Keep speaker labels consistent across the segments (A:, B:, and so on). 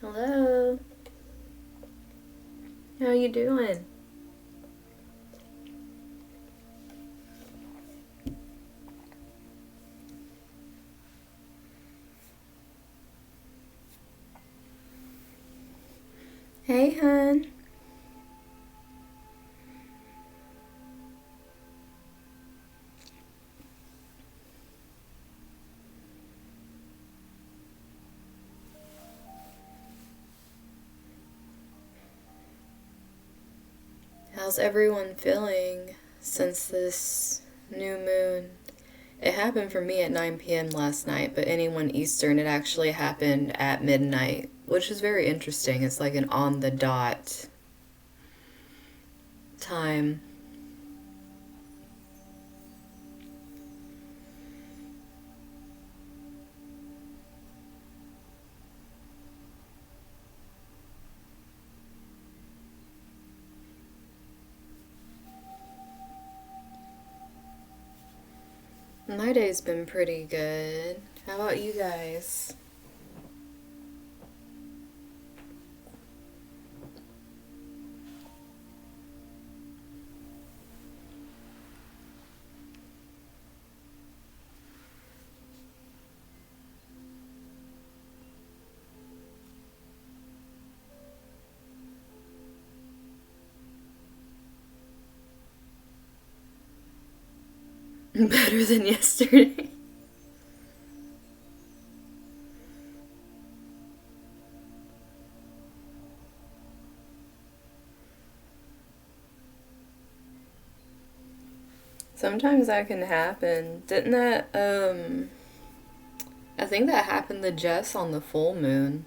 A: Hello. How you doing? Hey, hun. How's everyone feeling since this new moon? It happened for me at 9 p.m. last night, but anyone Eastern, it actually happened at midnight, which is very interesting. It's like an on the dot time. My day's been pretty good. How about you guys? Better than yesterday. Sometimes that can happen. Didn't that, I think that happened to Jess on the full moon.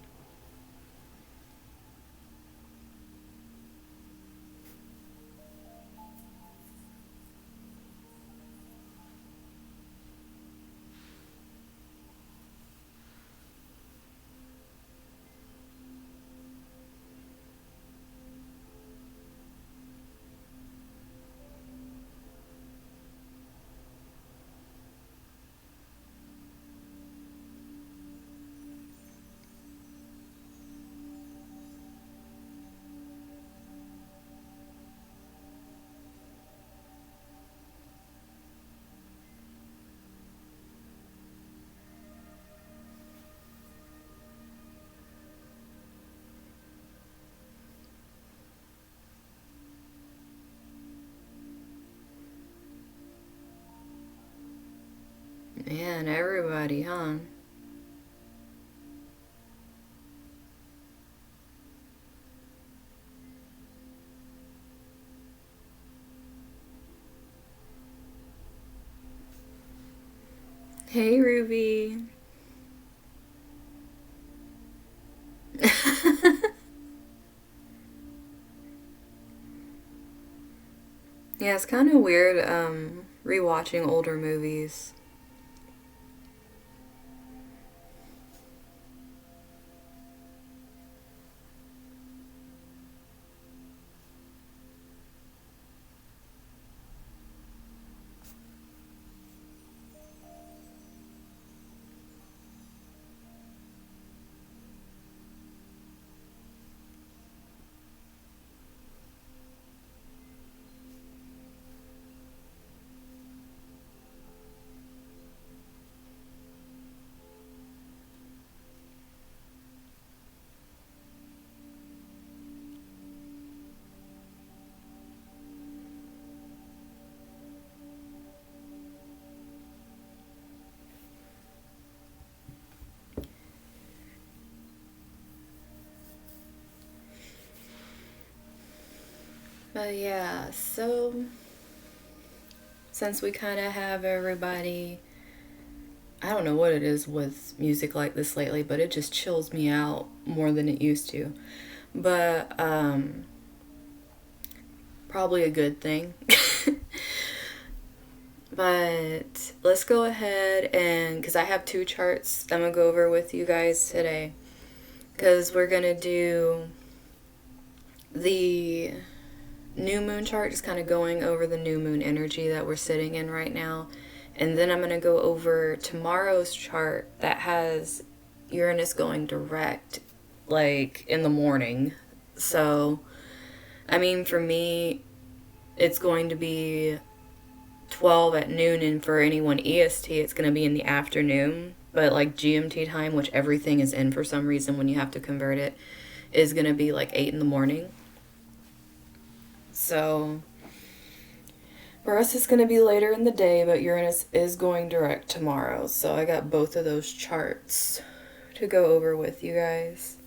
A: Man, everybody, huh? Hey, Ruby. Yeah, it's kind of weird rewatching older movies. But yeah, so since we kind of have everybody, I don't know what it is with music like this lately, but it just chills me out more than it used to. But probably a good thing. But let's go ahead and, because I have two charts I'm going to go over with you guys today. Because we're going to do the new moon chart, just kind of going over the new moon energy that we're sitting in right now. And then I'm going to go over tomorrow's chart that has Uranus going direct like in the morning. So, I mean, for me, it's going to be 12 at noon, and for anyone EST, it's going to be in the afternoon. But like GMT time, which everything is in for some reason when you have to convert it, is going to be like 8 in the morning. So, for us, it's going to be later in the day, but Uranus is going direct tomorrow. So, I got both of those charts to go over with you guys.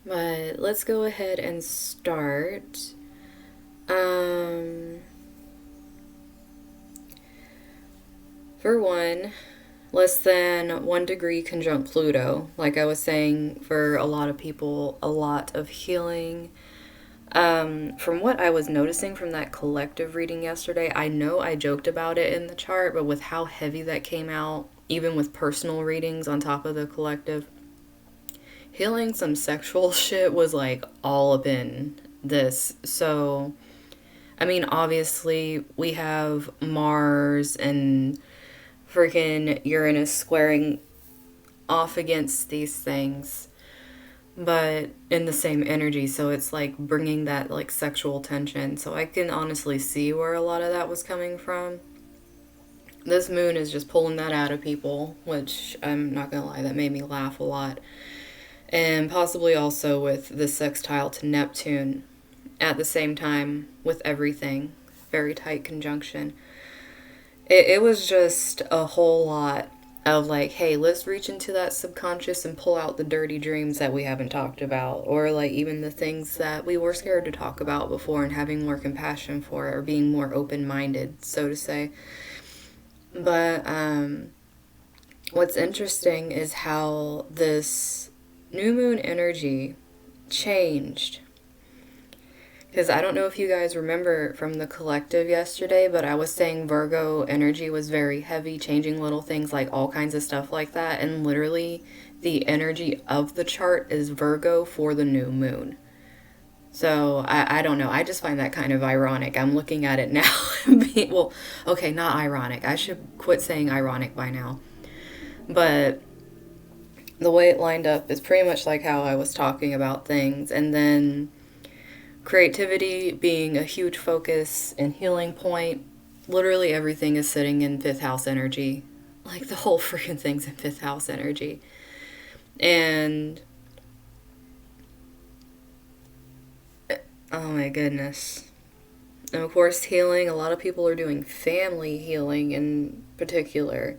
A: But let's go ahead and start. For one, less than 1 degree conjunct Pluto. Like I was saying, for a lot of people, a lot of healing. From what I was noticing from that collective reading yesterday, I know I joked about it in the chart, but with how heavy that came out, even with personal readings on top of the collective, healing some sexual shit was like all up in this. So, I mean, obviously, we have Mars and freaking Uranus squaring off against these things, but in the same energy. So it's like bringing that like sexual tension. So I can honestly see where a lot of that was coming from. This moon is just pulling that out of people, which I'm not gonna lie, that made me laugh a lot. And possibly also with the sextile to Neptune at the same time with everything. Very tight conjunction. It was just a whole lot of like, hey, let's reach into that subconscious and pull out the dirty dreams that we haven't talked about, or like even the things that we were scared to talk about before, and having more compassion for it, or being more open-minded, so to say. But what's interesting is how this new moon energy changed. Because I don't know if you guys remember from the collective yesterday, but I was saying Virgo energy was very heavy, changing little things, like all kinds of stuff like that. And literally, the energy of the chart is Virgo for the new moon. So, I don't know. I just find that kind of ironic. I'm looking at it now. Well, okay, not ironic. I should quit saying ironic by now. But the way it lined up is pretty much like how I was talking about things. And then creativity being a huge focus and healing point. Literally everything is sitting in 5th house energy. Like the whole freaking thing's in 5th house energy. And oh my goodness. And of course, healing. A lot of people are doing family healing in particular.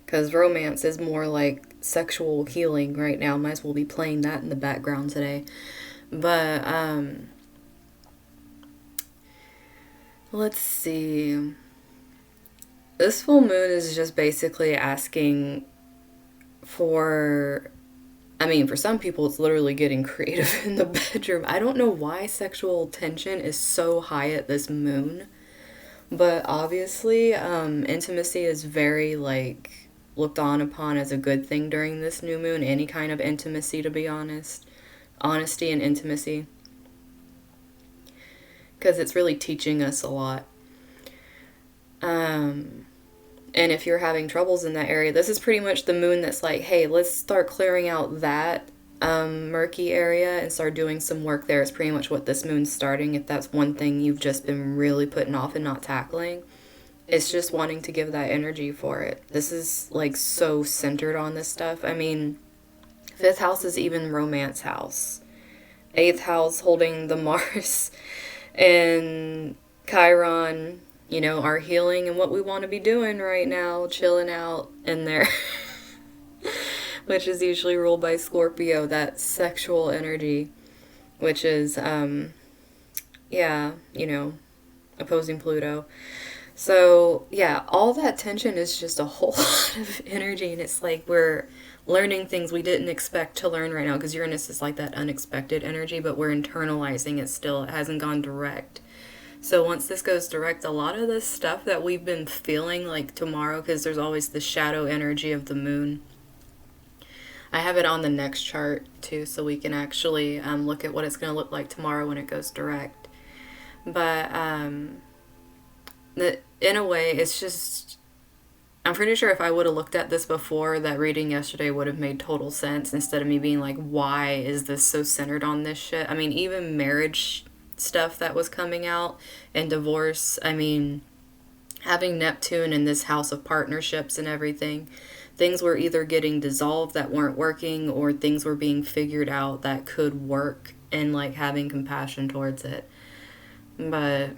A: Because romance is more like sexual healing right now. Might as well be playing that in the background today. But, let's see. This full moon is just basically asking for, I mean, for some people, it's literally getting creative in the bedroom. I don't know why sexual tension is so high at this moon. But obviously, intimacy is very, like, looked on upon as a good thing during this new moon. Any kind of intimacy, to be honest. Honesty and intimacy. Because it's really teaching us a lot. And if you're having troubles in that area, this is pretty much the moon that's like, hey, let's start clearing out that murky area and start doing some work there. Is pretty much what this moon's starting. If that's one thing you've just been really putting off and not tackling, it's just wanting to give that energy for it. This is like so centered on this stuff. I mean, 5th house is even romance house. 8th house holding the Mars and Chiron, you know, our healing and what we want to be doing right now, chilling out in there, which is usually ruled by Scorpio, that sexual energy, which is, yeah, you know, opposing Pluto. So, yeah, all that tension is just a whole lot of energy, and it's like we're learning things we didn't expect to learn right now, because Uranus is like that unexpected energy, but we're internalizing it still. It hasn't gone direct. So once this goes direct, a lot of this stuff that we've been feeling like tomorrow, because there's always the shadow energy of the moon. I have it on the next chart too, so we can actually look at what it's going to look like tomorrow when it goes direct. But in a way, it's just, I'm pretty sure if I would have looked at this before, that reading yesterday would have made total sense instead of me being like, why is this so centered on this shit? I mean, even marriage stuff that was coming out and divorce, I mean, having Neptune in this house of partnerships and everything, things were either getting dissolved that weren't working or things were being figured out that could work, and like having compassion towards it. But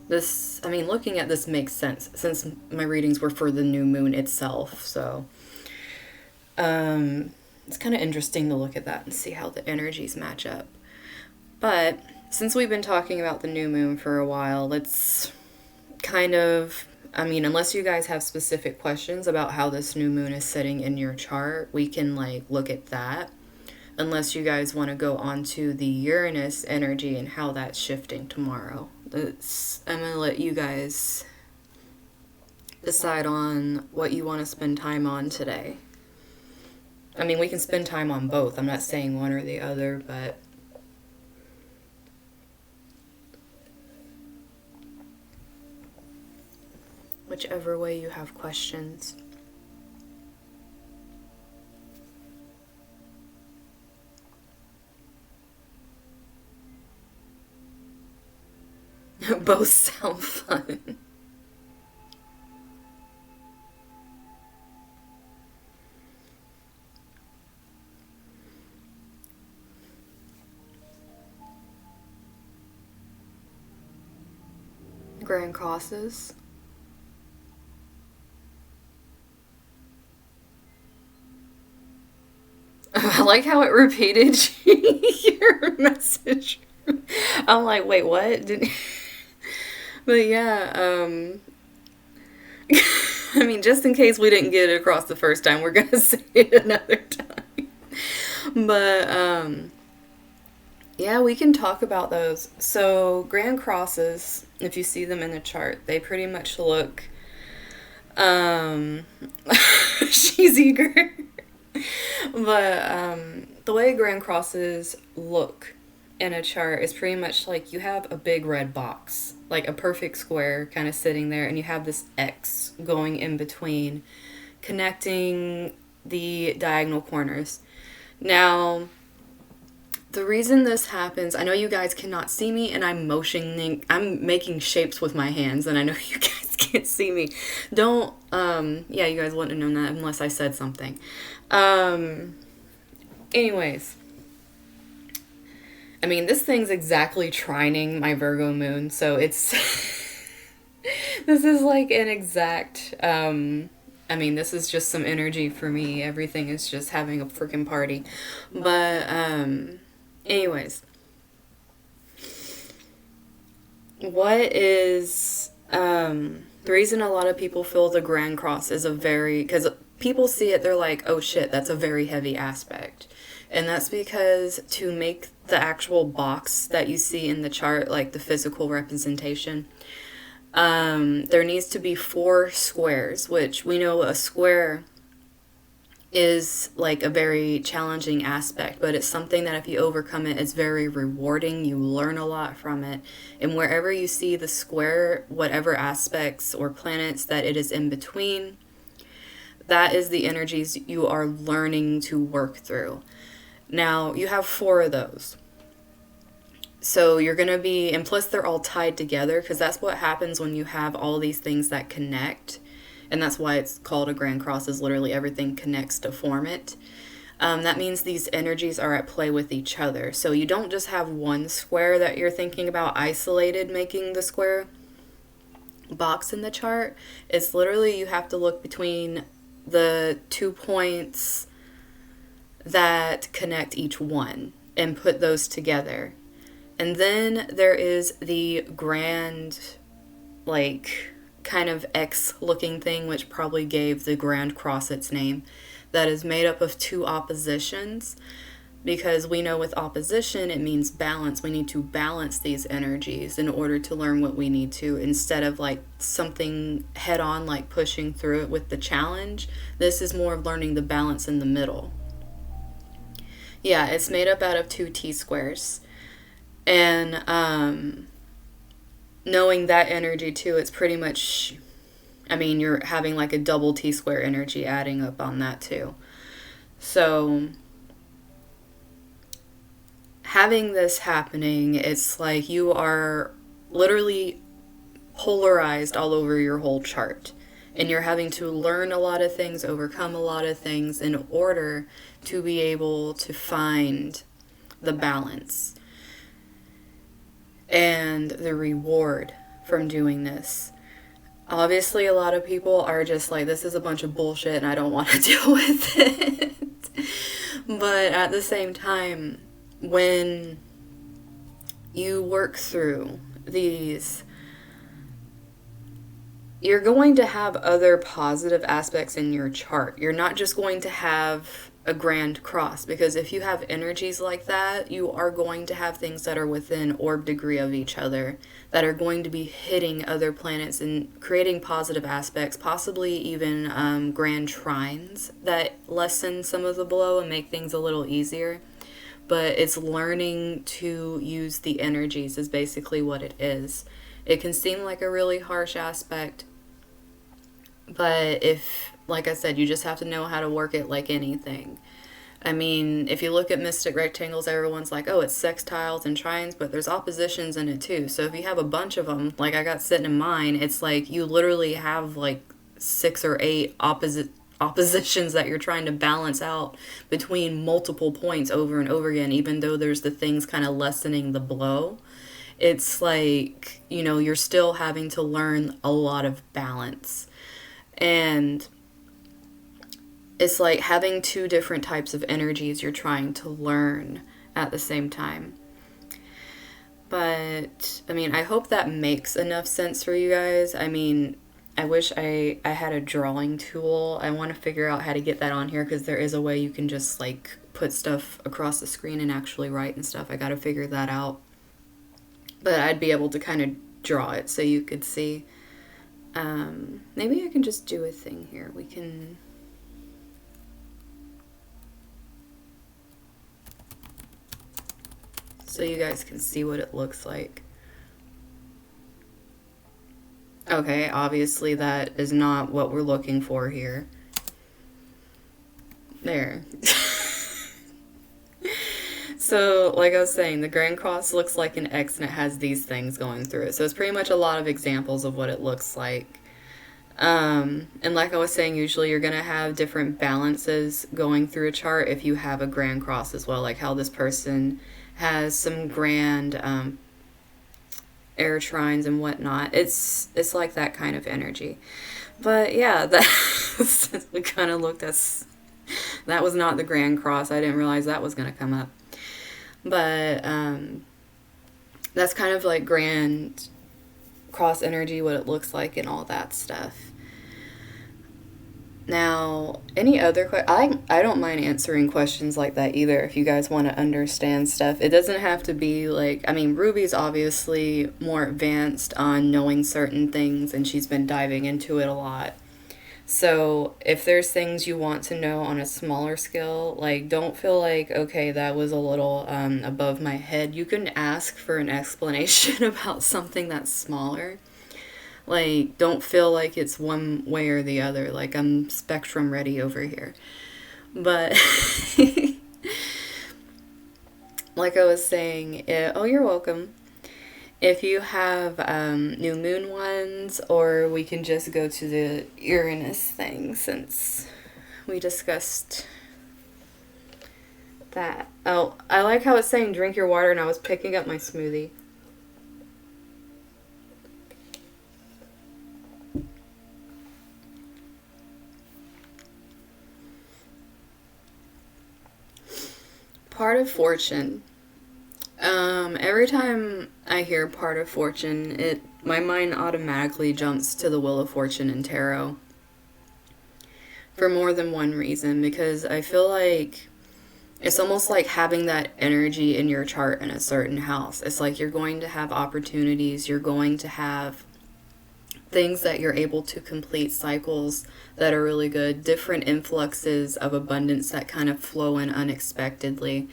A: this, I mean, looking at this makes sense since my readings were for the new moon itself. So it's kind of interesting to look at that and see how the energies match up. But since we've been talking about the new moon for a while, let's kind of, I mean, unless you guys have specific questions about how this new moon is sitting in your chart, we can like look at that. Unless you guys want to go on to the Uranus energy and how that's shifting tomorrow. I'm going to let you guys decide on what you want to spend time on today. I mean, we can spend time on both. I'm not saying one or the other, but whichever way you have questions. Both sound fun. Grand crosses. I like how it repeated your message. I'm like, wait, what? But yeah, I mean, just in case we didn't get it across the first time, we're gonna say it another time. But yeah, we can talk about those. So grand crosses, if you see them in the chart, they pretty much look she's eager. But the way grand crosses look in a chart is pretty much like you have a big red box, like a perfect square kind of sitting there, and you have this X going in between, connecting the diagonal corners. Now, the reason this happens, I know you guys cannot see me, and I'm making shapes with my hands, and I know you guys can't see me. Don't, yeah, you guys wouldn't have known that unless I said something. Anyways, I mean, this thing's exactly trining my Virgo moon, so it's, this is like an exact, I mean, this is just some energy for me. Everything is just having a freaking party. But, anyways, what is, the reason a lot of people feel the Grand Cross is because people see it, they're like, oh shit, that's a very heavy aspect. And that's because to make the actual box that you see in the chart, like the physical representation, there needs to be 4 squares, which we know a square is like a very challenging aspect, but it's something that if you overcome it, it's very rewarding. You learn a lot from it. And wherever you see the square, whatever aspects or planets that it is in between, that is the energies you are learning to work through. Now, you have 4 of those. So you're going to be, and plus they're all tied together, because that's what happens when you have all these things that connect. And that's why it's called a Grand Cross, is literally everything connects to form it. That means these energies are at play with each other. So you don't just have one square that you're thinking about isolated making the square box in the chart. It's literally you have to look between the 2 points that connect each one and put those together. And then there is the grand, like, kind of X looking thing, which probably gave the Grand Cross its name, that is made up of 2 oppositions, because we know with opposition it means balance. We need to balance these energies in order to learn what we need to, instead of like something head on, like pushing through it with the challenge. This is more of learning the balance in the middle. Yeah, it's made up out of 2 T-squares. And knowing that energy too, it's pretty much, I mean, you're having like a double T square energy adding up on that too. So having this happening, it's like you are literally polarized all over your whole chart. And you're having to learn a lot of things, overcome a lot of things in order to be able to find the balance and the reward from doing this. Obviously, a lot of people are just like, this is a bunch of bullshit and I don't want to deal with it. But at the same time, when you work through these, you're going to have other positive aspects in your chart. You're not just going to have a grand cross, because if you have energies like that, you are going to have things that are within orb degree of each other that are going to be hitting other planets and creating positive aspects, possibly even grand trines that lessen some of the blow and make things a little easier. But it's learning to use the energies is basically what it is. It can seem like a really harsh aspect, but if, like I said, you just have to know how to work it like anything. I mean, if you look at mystic rectangles, everyone's like, oh, it's sextiles and trines, but there's oppositions in it too. So if you have a bunch of them, like I got sitting in mine, it's like you literally have like 6 or 8 oppositions that you're trying to balance out between multiple points over and over again, even though there's the things kind of lessening the blow. It's like, you know, you're still having to learn a lot of balance. And it's like having 2 different types of energies you're trying to learn at the same time. But, I mean, I hope that makes enough sense for you guys. I mean, I wish I had a drawing tool. I want to figure out how to get that on here, because there is a way you can just, like, put stuff across the screen and actually write and stuff. I got to figure that out. But I'd be able to kind of draw it so you could see. Maybe I can just do a thing here. We can... so you guys can see what it looks like. Okay, obviously that is not what we're looking for here. There. So, like I was saying, the Grand Cross looks like an X and it has these things going through it. So it's pretty much a lot of examples of what it looks like. And like I was saying, usually you're going to have different balances going through a chart if you have a Grand Cross as well. Like how this person has some grand air trines and whatnot. It's like that kind of energy. But yeah, that we kind of looked at... that was not the Grand Cross. I didn't realize that was going to come up. But that's kind of like Grand Cross energy, what it looks like and all that stuff. Now, any other I don't mind answering questions like that either if you guys want to understand stuff. It doesn't have to be like, I mean, Ruby's obviously more advanced on knowing certain things and she's been diving into it a lot. So if there's things you want to know on a smaller scale, like don't feel like, okay, that was a little above my head. You can ask for an explanation about something that's smaller. Like, don't feel like it's one way or the other. Like, I'm spectrum ready over here. But, like I was saying, oh, you're welcome. If you have new moon ones, or we can just go to the Uranus thing since we discussed that. Oh, I like how it's saying drink your water and I was picking up my smoothie. Part of fortune. Every time I hear part of fortune, my mind automatically jumps to the Wheel of Fortune and tarot. For more than one reason, because I feel like it's almost like having that energy in your chart in a certain house. It's like you're going to have opportunities, you're going to have things that you're able to complete, cycles that are really good, different influxes of abundance that kind of flow in unexpectedly.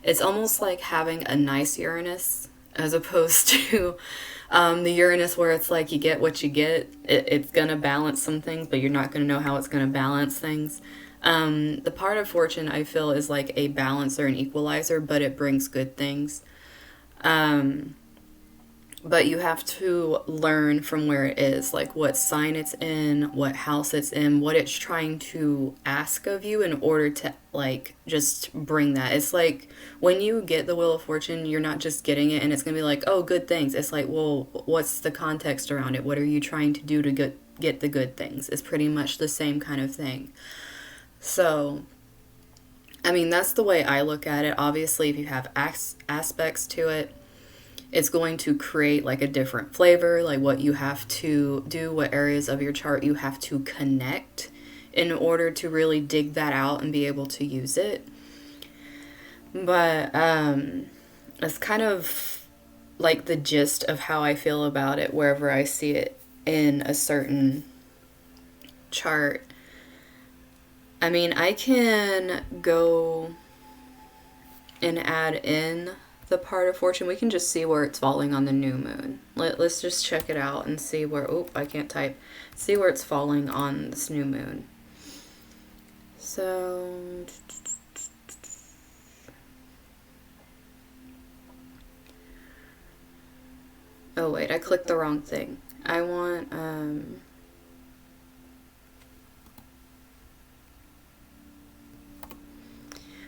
A: It's almost like having a nice Uranus as opposed to the Uranus where it's like you get what you get. It's gonna balance some things, but you're not gonna know how it's gonna balance things. The part of fortune I feel is like a balancer, an equalizer, but it brings good things. But you have to learn from where it is, like what sign it's in, what house it's in, what it's trying to ask of you in order to like just bring that. It's like when you get the Wheel of Fortune, you're not just getting it and it's gonna be like, oh, good things. It's like, well, what's the context around it? What are you trying to do to get the good things? It's pretty much the same kind of thing. So, I mean, that's the way I look at it. Obviously, if you have aspects to it, it's going to create like a different flavor, like what you have to do, what areas of your chart you have to connect in order to really dig that out and be able to use it. But it's kind of like the gist of how I feel about it wherever I see it in a certain chart. I mean, I can go and add in the part of fortune. We can just see where it's falling on the new moon. Let's just check it out and see where, oh, I can't type. See where it's falling on this new moon. So, oh wait, I clicked the wrong thing. I want,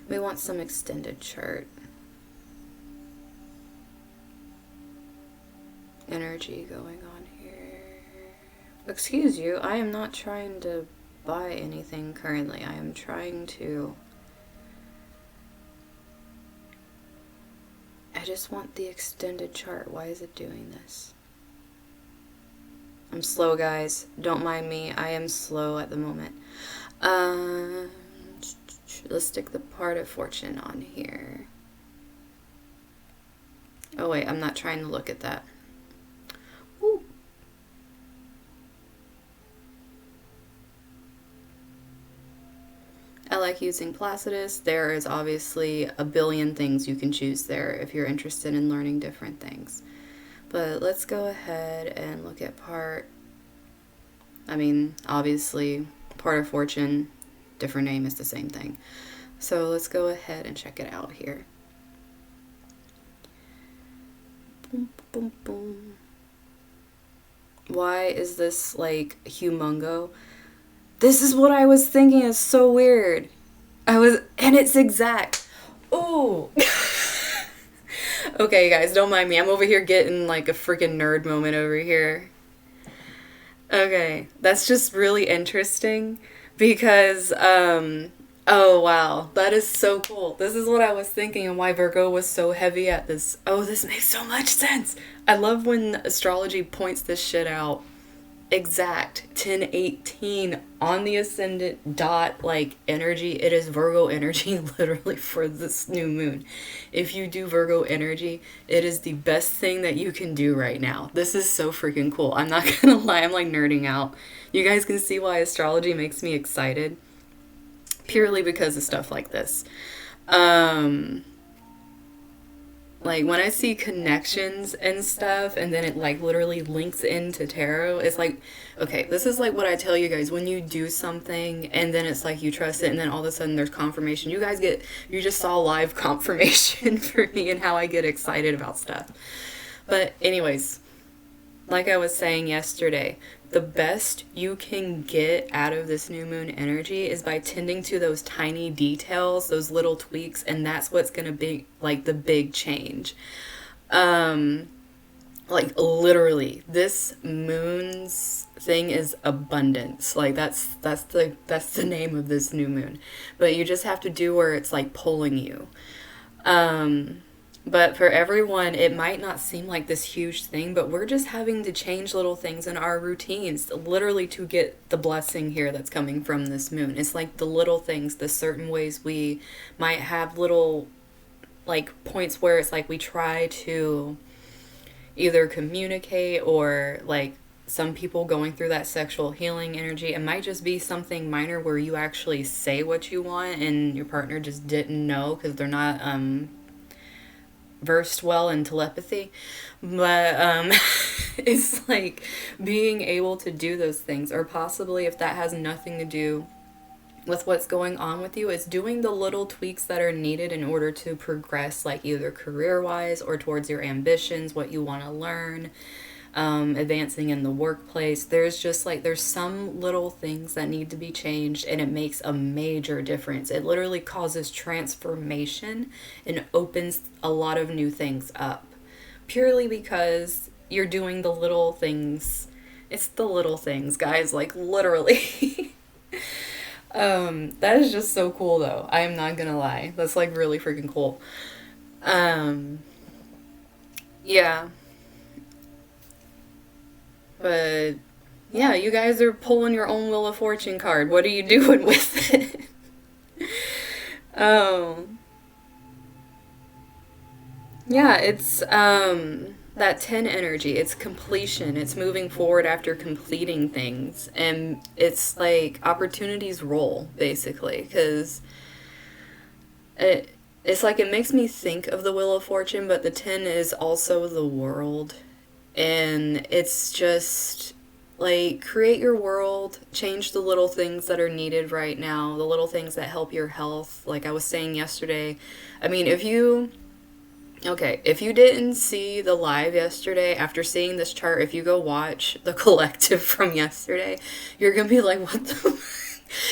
A: we want some extended chart. Energy going on here. Excuse you, I am not trying to buy anything currently. I am trying to... I just want the extended chart. Why is it doing this? I'm slow, guys. Don't mind me. I am slow at the moment. Let's stick the part of fortune on here. Oh wait, I'm not trying to look at that. Ooh. I like using Placidus. There is obviously a billion things you can choose there if you're interested in learning different things. But let's go ahead and look at obviously, part of fortune, different name is the same thing. So let's go ahead and check it out here. Boom, boom, boom. Why is this like humongo? This is what I was thinking. It's so weird. And it's exact. Ooh. Okay, guys, don't mind me. I'm over here getting like a freaking nerd moment over here. Okay, that's just really interesting because, oh wow, that is so cool. This is what I was thinking and why Virgo was so heavy at this. Oh, this makes so much sense. I love when astrology points this shit out. Exact 1018 on the ascendant dot like energy. It is Virgo energy literally for this new moon. If you do Virgo energy, it is the best thing that you can do right now. This is so freaking cool. I'm not gonna lie, I'm like nerding out. You guys can see why astrology makes me excited purely because of stuff like this. Like when I see connections and stuff and then it like literally links into tarot, it's like, okay, this is like what I tell you guys when you do something and then it's like you trust it and then all of a sudden there's confirmation. You just saw live confirmation for me and how I get excited about stuff. But anyways, like I was saying yesterday, the best you can get out of this new moon energy is by tending to those tiny details, those little tweaks, and that's what's going to be like the big change. Like literally, this moon's thing is abundance. Like that's the name of this new moon. But you just have to do where it's like pulling you. But for everyone, it might not seem like this huge thing, but we're just having to change little things in our routines, literally to get the blessing here that's coming from this moon. It's like the little things, the certain ways we might have little, like, points where it's like we try to either communicate or, like, some people going through that sexual healing energy. It might just be something minor where you actually say what you want and your partner just didn't know because they're not, versed well in telepathy, but it's like being able to do those things, or possibly if that has nothing to do with what's going on with you, it's doing the little tweaks that are needed in order to progress, like either career wise or towards your ambitions, what you want to learn, advancing in the workplace. There's just like, there's some little things that need to be changed, and it makes a major difference. It literally causes transformation and opens a lot of new things up, purely because you're doing the little things. It's the little things, guys, like literally. That is just so cool though. I am not gonna lie. That's like really freaking cool. Yeah. But yeah, you guys are pulling your own Wheel of Fortune card. What are you doing with it? um yeah, it's that 10 energy. It's completion. It's moving forward after completing things. And it's like opportunities roll, basically. Because it's like, it makes me think of the Wheel of Fortune, but the 10 is also the world. And it's just like, create your world, change the little things that are needed right now, the little things that help your health. Like I was saying yesterday, I mean, if you didn't see the live yesterday, after seeing this chart, if you go watch the collective from yesterday, you're going to be like, what the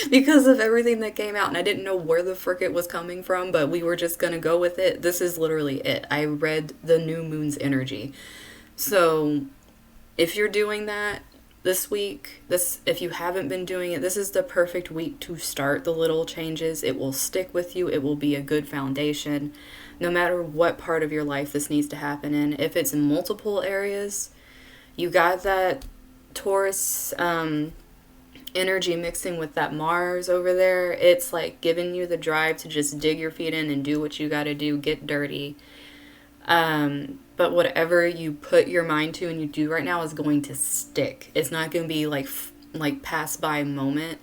A: because of everything that came out, and I didn't know where the frick it was coming from, but we were just going to go with it. This is literally it. I read the new moon's energy. So if you're doing that this week, if you haven't been doing it, this is the perfect week to start the little changes. It will stick with you. It will be a good foundation. No matter what part of your life this needs to happen in. If it's in multiple areas, you got that Taurus energy mixing with that Mars over there. It's like giving you the drive to just dig your feet in and do what you got to do, get dirty. But whatever you put your mind to and you do right now is going to stick. It's not going to be like pass by moment.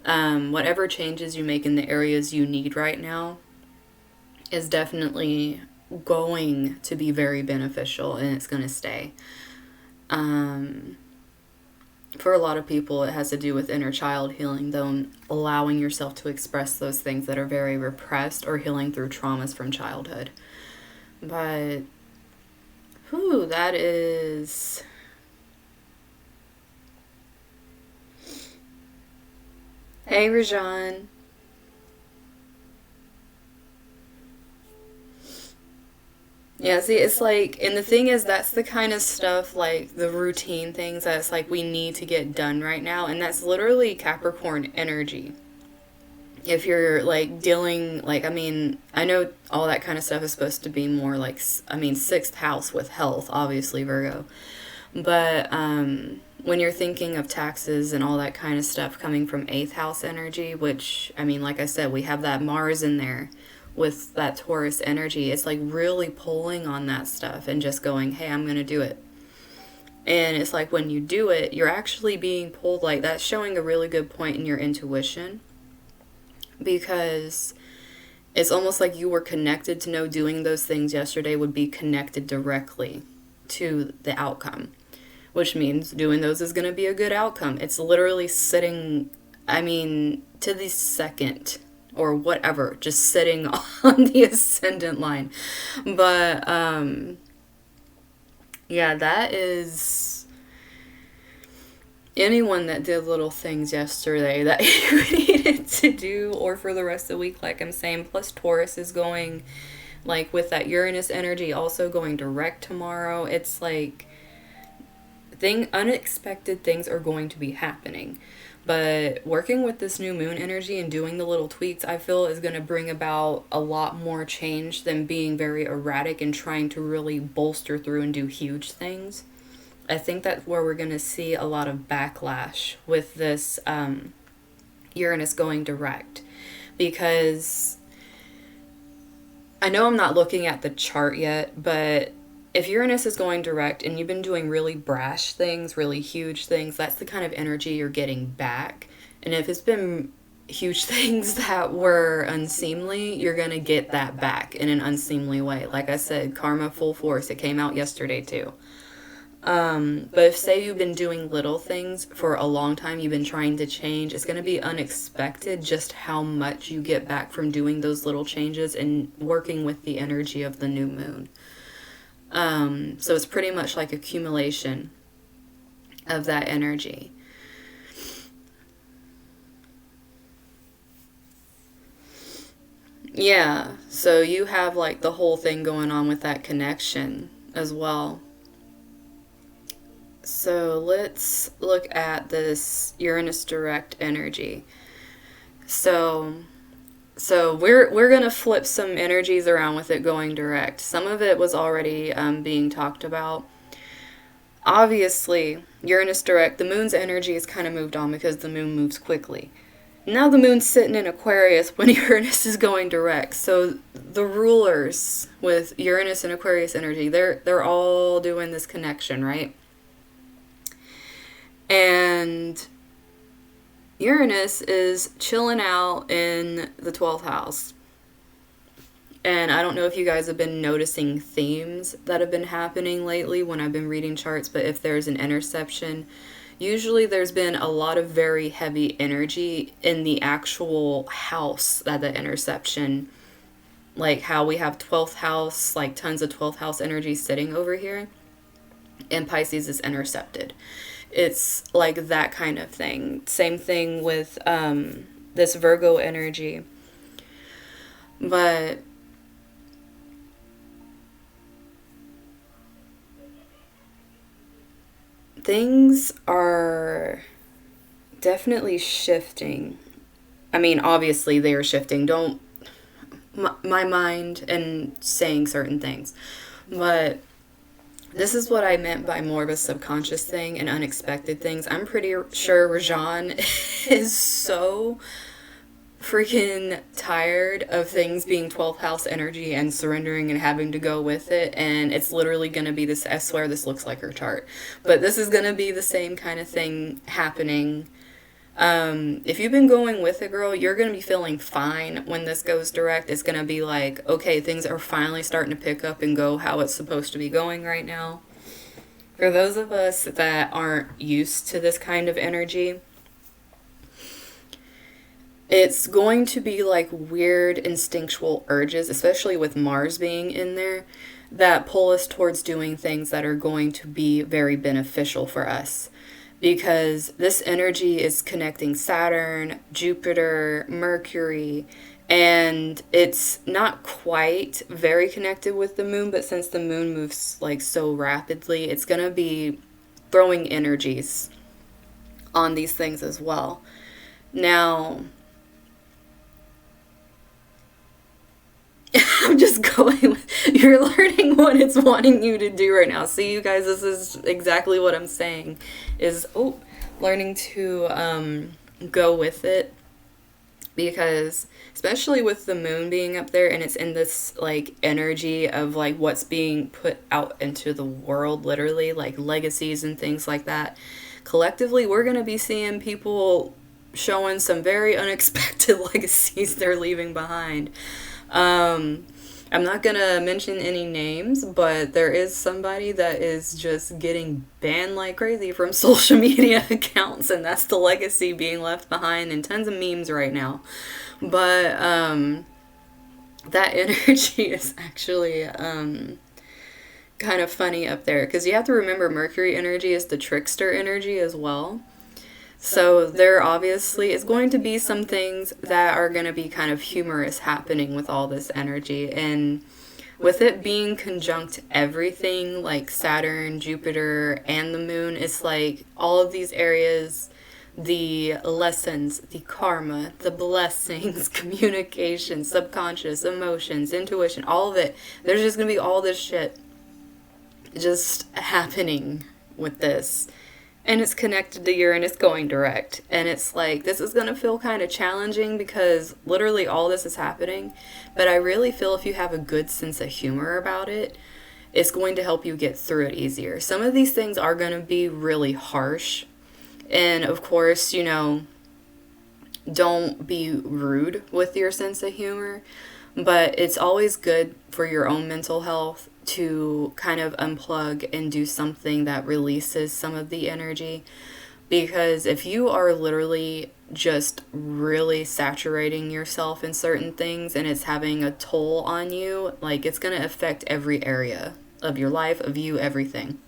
A: Whatever changes you make in the areas you need right now is definitely going to be very beneficial, and it's going to stay. For a lot of people, it has to do with inner child healing, though, allowing yourself to express those things that are very repressed, or healing through traumas from childhood. But, that is... Hey, Rajan. Yeah, see, it's like, and the thing is, that's the kind of stuff, like, the routine things that's like, we need to get done right now, and that's literally Capricorn energy. If you're, like, dealing, like, I mean, I know all that kind of stuff is supposed to be more, like, I mean, 6th house with health, obviously, Virgo, but, when you're thinking of taxes and all that kind of stuff coming from 8th house energy, which, I mean, like I said, we have that Mars in there, with that Taurus energy, it's like really pulling on that stuff and just going, hey, I'm going to do it. And it's like, when you do it, you're actually being pulled, like, that's showing a really good point in your intuition, because it's almost like you were connected to know doing those things yesterday would be connected directly to the outcome, which means doing those is going to be a good outcome. It's literally sitting, I mean, to the second or whatever, just sitting on the ascendant line. But, yeah, that is anyone that did little things yesterday that you needed to do, or for the rest of the week, like I'm saying, plus Taurus is going, like, with that Uranus energy also going direct tomorrow. It's like, unexpected things are going to be happening. But working with this new moon energy and doing the little tweaks, I feel is going to bring about a lot more change than being very erratic and trying to really bolster through and do huge things. I think that's where we're going to see a lot of backlash with this Uranus going direct. Because I know I'm not looking at the chart yet, but if Uranus is going direct and you've been doing really brash things, really huge things, that's the kind of energy you're getting back. And if it's been huge things that were unseemly, you're going to get that back in an unseemly way. Like I said, karma full force. It came out yesterday too. But if, say, you've been doing little things for a long time, you've been trying to change, it's going to be unexpected just how much you get back from doing those little changes and working with the energy of the new moon. So it's pretty much like accumulation of that energy. Yeah, so you have like the whole thing going on with that connection as well. So let's look at this Uranus direct energy. So we're gonna flip some energies around with it going direct. Some of it was already being talked about. Obviously, Uranus direct, the moon's energy is kind of moved on because the moon moves quickly. Now the moon's sitting in Aquarius when Uranus is going direct. So the rulers with Uranus and Aquarius energy, they're all doing this connection, right? And Uranus is chilling out in the 12th house. And I don't know if you guys have been noticing themes that have been happening lately when I've been reading charts, but if there's an interception, usually there's been a lot of very heavy energy in the actual house that the interception, like how we have 12th house, like tons of 12th house energy sitting over here, and Pisces is intercepted. It's like that kind of thing. Same thing with this Virgo energy. But things are definitely shifting. I mean, obviously they are shifting. Don't my mind and saying certain things. But this is what I meant by more of a subconscious thing and unexpected things. I'm pretty sure Rajan is so freaking tired of things being 12th house energy and surrendering and having to go with it. And it's literally going to be this, I swear this looks like her chart. But this is going to be the same kind of thing happening. If you've been going with it, girl, you're going to be feeling fine when this goes direct. It's going to be like, okay, things are finally starting to pick up and go how it's supposed to be going right now. For those of us that aren't used to this kind of energy, it's going to be like weird instinctual urges, especially with Mars being in there, that pull us towards doing things that are going to be very beneficial for us. Because this energy is connecting Saturn, Jupiter, Mercury, and it's not quite very connected with the moon, but since the moon moves like so rapidly, it's going to be throwing energies on these things as well. Now, I'm just going with, you're learning what it's wanting you to do right now. See, you guys, this is exactly what I'm saying, is learning to go with it. Because especially with the moon being up there and it's in this like energy of like what's being put out into the world, literally like legacies and things like that, collectively we're going to be seeing people showing some very unexpected legacies they're leaving behind. I'm not gonna mention any names, but there is somebody that is just getting banned like crazy from social media accounts, and that's the legacy being left behind in tons of memes right now. But that energy is actually kind of funny up there, because you have to remember Mercury energy is the trickster energy as well. So there obviously is going to be some things that are going to be kind of humorous happening with all this energy. And with it being conjunct everything like Saturn, Jupiter, and the moon, it's like all of these areas, the lessons, the karma, the blessings, communication, subconscious, emotions, intuition, all of it. There's just going to be all this shit just happening with this. And it's connected to Uranus going direct. And it's like, this is going to feel kind of challenging because literally all this is happening. But I really feel if you have a good sense of humor about it, it's going to help you get through it easier. Some of these things are going to be really harsh. And of course, you know, don't be rude with your sense of humor, but it's always good for your own mental health to kind of unplug and do something that releases some of the energy. Because if you are literally just really saturating yourself in certain things and it's having a toll on you, like it's going to affect every area of your life, of you, everything.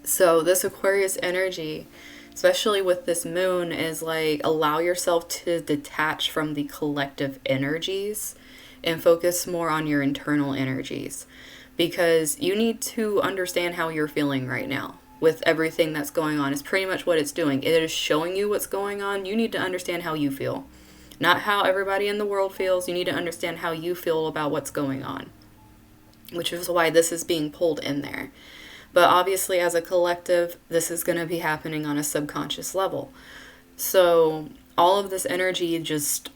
A: So this Aquarius energy, especially with this moon, is like allow yourself to detach from the collective energies and focus more on your internal energies, because you need to understand how you're feeling right now with everything that's going on. It's pretty much what it's doing. It is showing you what's going on. You need to understand how you feel, not how everybody in the world feels. You need to understand how you feel about what's going on, which is why this is being pulled in there. But obviously, as a collective, this is going to be happening on a subconscious level. So all of this energy just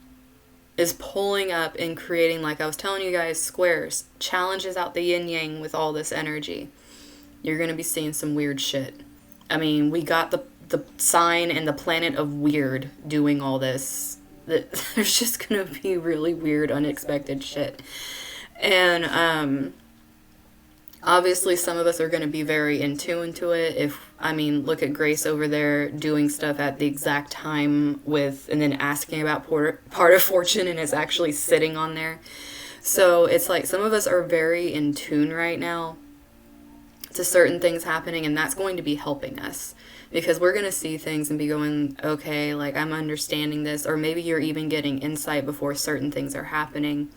A: is pulling up and creating, like I was telling you guys, squares, challenges out the yin yang with all this energy. You're going to be seeing some weird shit. I mean, we got the sign and the planet of weird doing all this. There's just going to be really weird, unexpected shit. And, obviously, some of us are going to be very in tune to it. Look at Grace over there doing stuff at the exact time and then asking about part of fortune, and it's actually sitting on there. So it's like some of us are very in tune right now to certain things happening, and that's going to be helping us, because we're going to see things and be going, okay, like I'm understanding this, or maybe you're even getting insight before certain things are happening.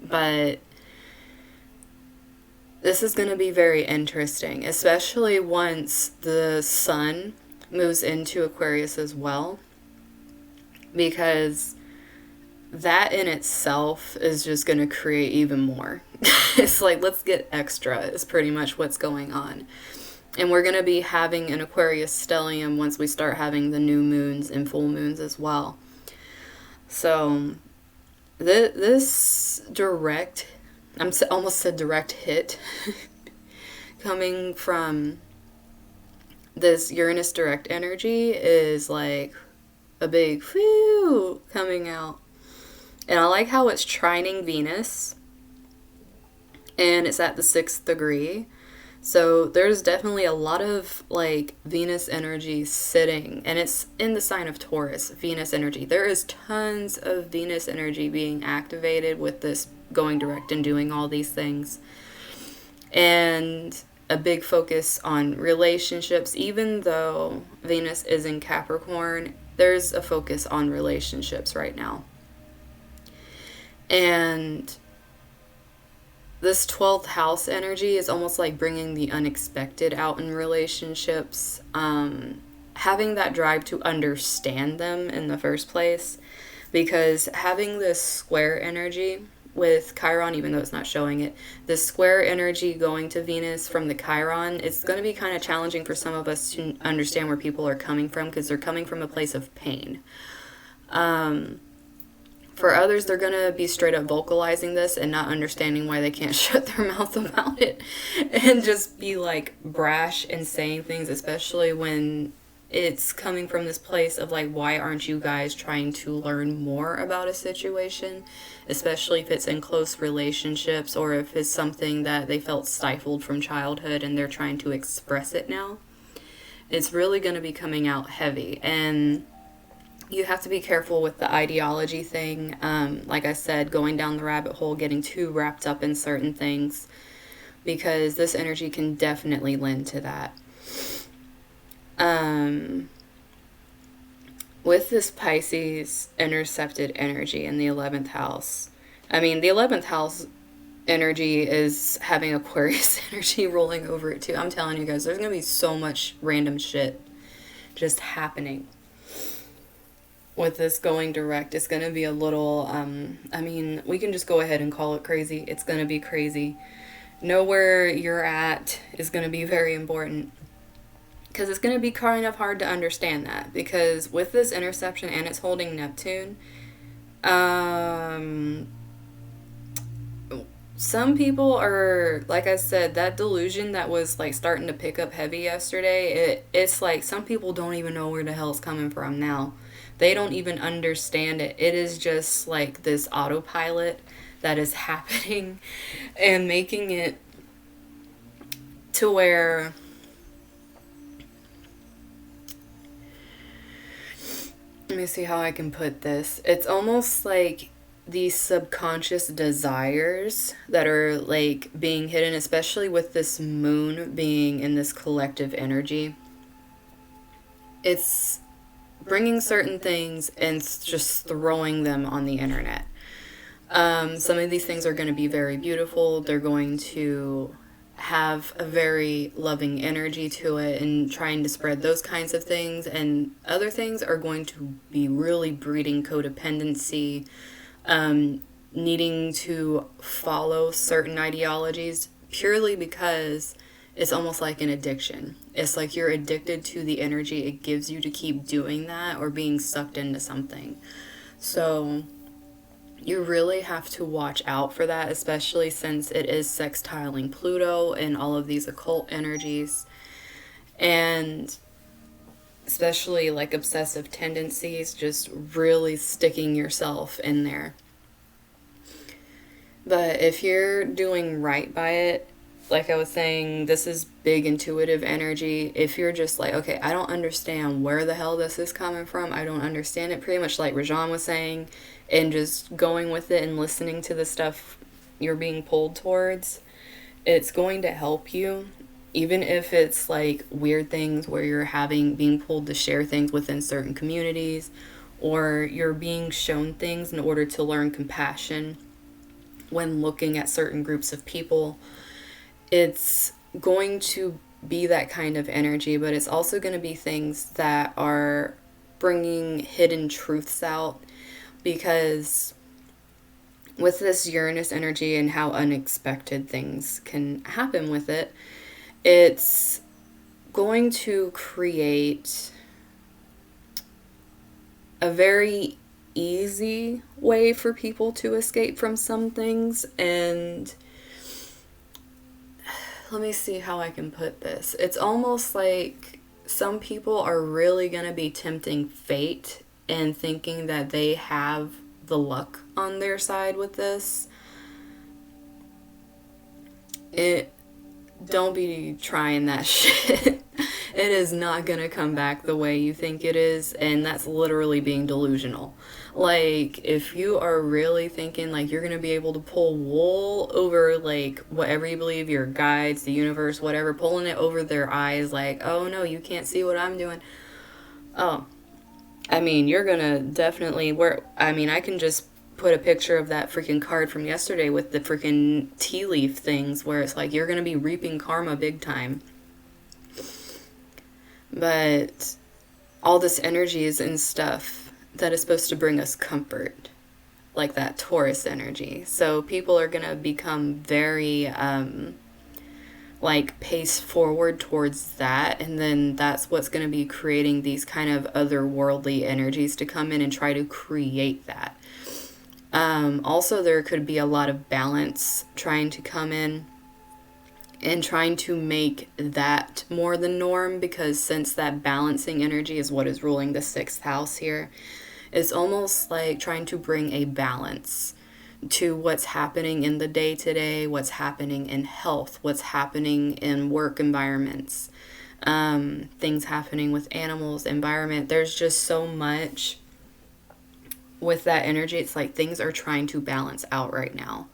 A: But this is going to be very interesting, especially once the sun moves into Aquarius as well, because that in itself is just going to create even more. It's like, let's get extra is pretty much what's going on. And we're going to be having an Aquarius stellium once we start having the new moons and full moons as well. So this direct, almost said direct hit, coming from this Uranus direct energy is like a big whew coming out. And I like how it's trining Venus, and it's at the 6th degree. So there's definitely a lot of like Venus energy sitting, and it's in the sign of Taurus, Venus energy. There is tons of Venus energy being activated with this going direct and doing all these things. And a big focus on relationships. Even though Venus is in Capricorn, there's a focus on relationships right now. And this 12th house energy is almost like bringing the unexpected out in relationships. Having that drive to understand them in the first place. Because having this square energy with Chiron, even though it's not showing it, this square energy going to Venus from the Chiron, it's going to be kind of challenging for some of us to understand where people are coming from, because they're coming from a place of pain. For others, they're going to be straight up vocalizing this and not understanding why they can't shut their mouth about it and just be like brash and saying things, especially when it's coming from this place of like, why aren't you guys trying to learn more about a situation, especially if it's in close relationships or if it's something that they felt stifled from childhood and they're trying to express it now. It's really going to be coming out heavy. And you have to be careful with the ideology thing. Like I said, going down the rabbit hole, getting too wrapped up in certain things, because this energy can definitely lend to that. With this Pisces intercepted energy in the 11th house, the 11th house energy is having Aquarius energy rolling over it too. I'm telling you guys, there's going to be so much random shit just happening. With this going direct, it's going to be a little, we can just go ahead and call it crazy. It's going to be crazy. Know where you're at is going to be very important, because it's going to be kind of hard to understand that, because with this interception and it's holding Neptune, some people are, like I said, that delusion that was like starting to pick up heavy yesterday, it's like some people don't even know where the hell it's coming from now. They don't even understand it. It is just like this autopilot that is happening and making it to where let me see how I can put this. It's almost like these subconscious desires that are like being hidden, especially with this moon being in this collective energy. It's bringing certain things and just throwing them on the internet. Some of these things are going to be very beautiful. They're going to have a very loving energy to it and trying to spread those kinds of things. And other things are going to be really breeding codependency, needing to follow certain ideologies purely because it's almost like an addiction. It's like you're addicted to the energy it gives you to keep doing that or being sucked into something. So you really have to watch out for that, especially since it is sextiling Pluto and all of these occult energies. And especially like obsessive tendencies, just really sticking yourself in there. But if you're doing right by it, like I was saying, this is big intuitive energy. If you're just like, okay, I don't understand where the hell this is coming from. I don't understand it, pretty much like Rajan was saying, and just going with it and listening to the stuff you're being pulled towards, it's going to help you. Even if it's like weird things where you're being pulled to share things within certain communities, or you're being shown things in order to learn compassion when looking at certain groups of people. It's going to be that kind of energy, but it's also going to be things that are bringing hidden truths out, because with this Uranus energy and how unexpected things can happen with it, it's going to create a very easy way for people to escape from some things. And let me see how I can put this. It's almost like some people are really going to be tempting fate and thinking that they have the luck on their side with this. Don't be trying that shit. It is not going to come back the way you think it is, and that's literally being delusional. Like, if you are really thinking like you're going to be able to pull wool over like whatever you believe, your guides, the universe, whatever, pulling it over their eyes like, oh no, you can't see what I'm doing. Oh, I mean, you're going to definitely, I can just put a picture of that freaking card from yesterday with the freaking tea leaf things where it's like you're going to be reaping karma big time. But all this energy is in stuff that is supposed to bring us comfort, like that Taurus energy. So people are going to become very like pace forward towards that, and then that's what's going to be creating these kind of otherworldly energies to come in and try to create that. Also, there could be a lot of balance trying to come in and trying to make that more the norm, because since that balancing energy is what is ruling the 6th house here, it's almost like trying to bring a balance to what's happening in the day-to-day, what's happening in health, what's happening in work environments, things happening with animals, environment. There's just so much with that energy. It's like things are trying to balance out right now.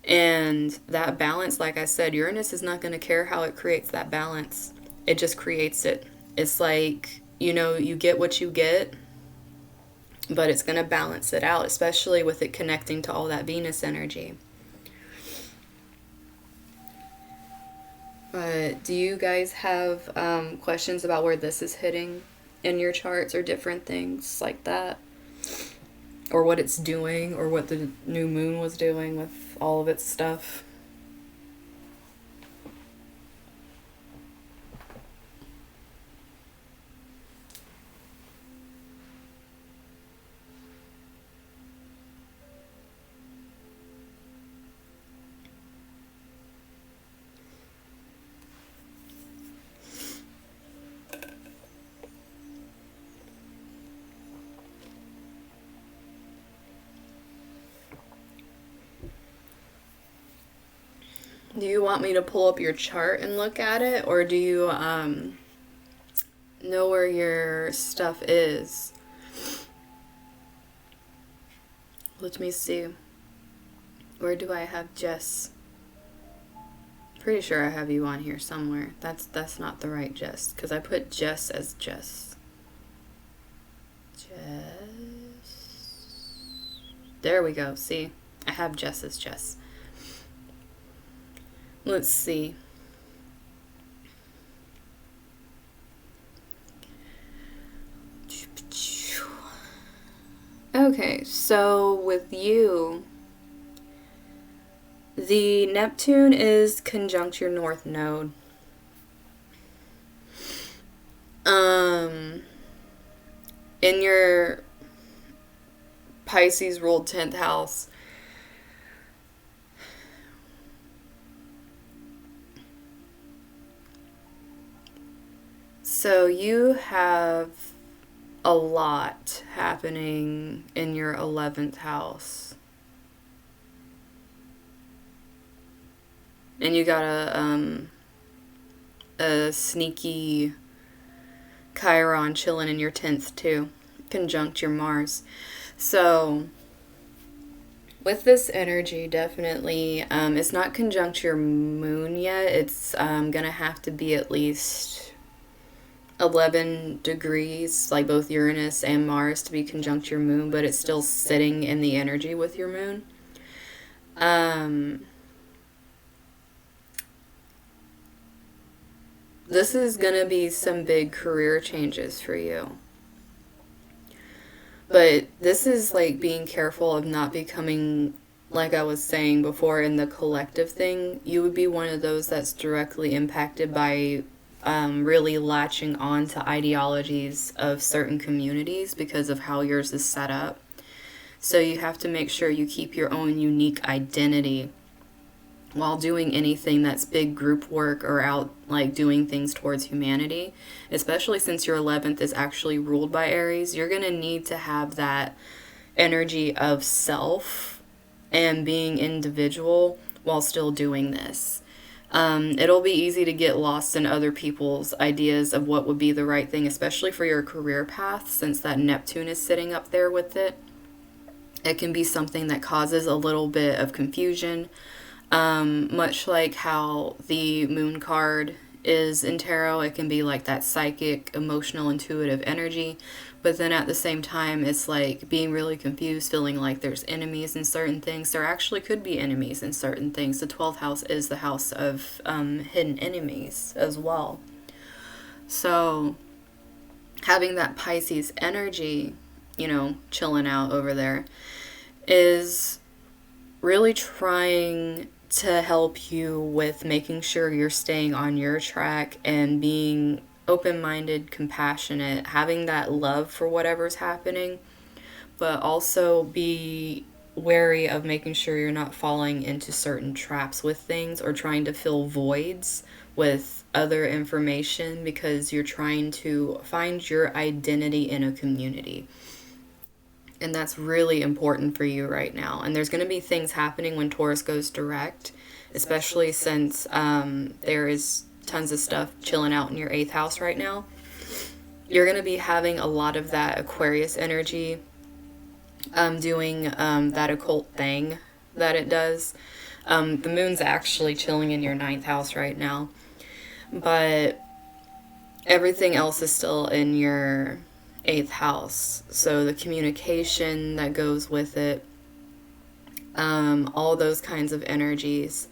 A: And that balance, like I said, Uranus is not going to care how it creates that balance. It just creates it. It's like, you get what you get, but it's going to balance it out, especially with it connecting to all that Venus energy. But do you guys have questions about where this is hitting in your charts or different things like that? Or what it's doing, or what the new moon was doing with all of its stuff? Do you want me to pull up your chart and look at it, or do you know where your stuff is? Let me see. Where do I have Jess? Pretty sure I have you on here somewhere. That's not the right Jess, because I put Jess as Jess. There we go. See? I have Jess as Jess. Let's see. Okay, so with you, the Neptune is conjunct your North Node. In your Pisces ruled 10th house, so you have a lot happening in your 11th house. And you got a sneaky Chiron chilling in your 10th too, conjunct your Mars. So with this energy, definitely, it's not conjunct your moon yet. It's gonna have to be at least 11 degrees, like both Uranus and Mars, to be conjunct your moon, but it's still sitting in the energy with your moon. This is gonna be some big career changes for you. But this is like being careful of not becoming, like I was saying before in the collective thing, you would be one of those that's directly impacted by really latching on to ideologies of certain communities because of how yours is set up. So you have to make sure you keep your own unique identity while doing anything that's big group work or out like doing things towards humanity, especially since your 11th is actually ruled by Aries. You're going to need to have that energy of self and being individual while still doing this. It'll be easy to get lost in other people's ideas of what would be the right thing, especially for your career path, since that Neptune is sitting up there with it. It can be something that causes a little bit of confusion. Much like how the moon card is in tarot, it can be like that psychic, emotional, intuitive energy. But then at the same time, it's like being really confused, feeling like there's enemies in certain things. There actually could be enemies in certain things. The 12th house is the house of hidden enemies as well. So having that Pisces energy, you know, chilling out over there, is really trying to help you with making sure you're staying on your track and being open-minded, compassionate, having that love for whatever's happening, but also be wary of making sure you're not falling into certain traps with things or trying to fill voids with other information because you're trying to find your identity in a community. And that's really important for you right now. And there's going to be things happening when Taurus goes direct, especially since there is tons of stuff chilling out in your 8th house right now. You're going to be having a lot of that Aquarius energy doing that occult thing that it does. The moon's actually chilling in your 9th house right now. But everything else is still in your 8th house, so the communication that goes with it, all those kinds of energies,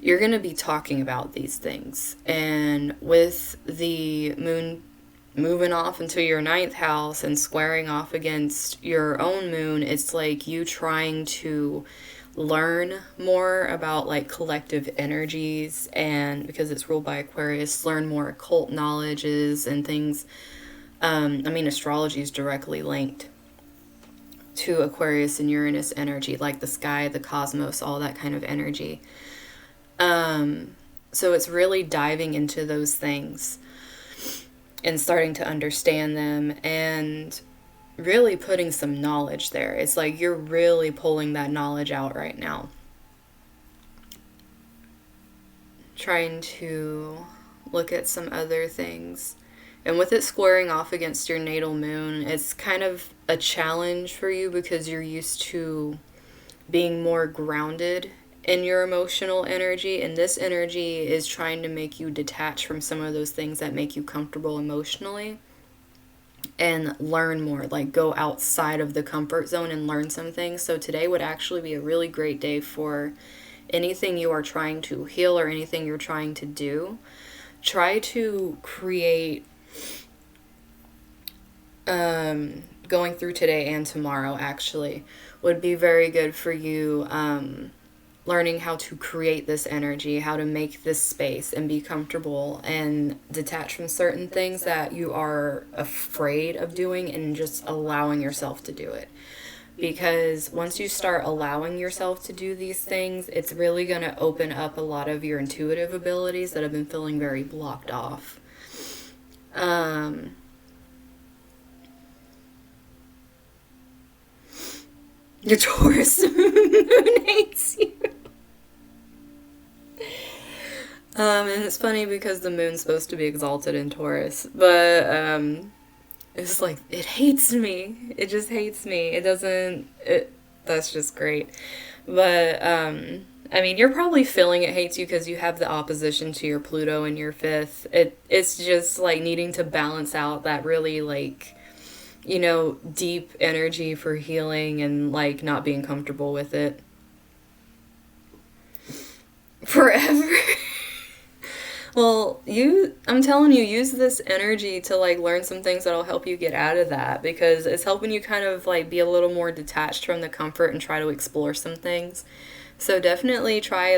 A: you're going to be talking about these things. And with the moon moving off into your 9th house and squaring off against your own moon, it's like you trying to learn more about like collective energies, and because it's ruled by Aquarius, learn more occult knowledges and things. Astrology is directly linked to Aquarius and Uranus energy, like the sky, the cosmos, all that kind of energy. So it's really diving into those things and starting to understand them and really putting some knowledge there. It's like you're really pulling that knowledge out right now. trying to look at some other things. And with it squaring off against your natal moon, it's kind of a challenge for you because you're used to being more grounded in your emotional energy, and this energy is trying to make you detach from some of those things that make you comfortable emotionally and learn more, like go outside of the comfort zone and learn some things. So today would actually be a really great day for anything you are trying to heal or anything you're trying to do. Try to create, going through today and tomorrow actually would be very good for you, learning how to create this energy, how to make this space and be comfortable and detach from certain things that you are afraid of doing and just allowing yourself to do it. Because once you start allowing yourself to do these things, it's really going to open up a lot of your intuitive abilities that have been feeling very blocked off. Your Taurus moon hates you. And it's funny because the moon's supposed to be exalted in Taurus, but it's like, it hates me. It just hates me. It doesn't, that's just great. But, I mean, you're probably feeling it hates you because you have the opposition to your Pluto in your fifth. It's just like needing to balance out that really like, you know, deep energy for healing and like not being comfortable with it forever. Well, I'm telling you, use this energy to like learn some things that'll help you get out of that, because it's helping you kind of like be a little more detached from the comfort and try to explore some things. So definitely try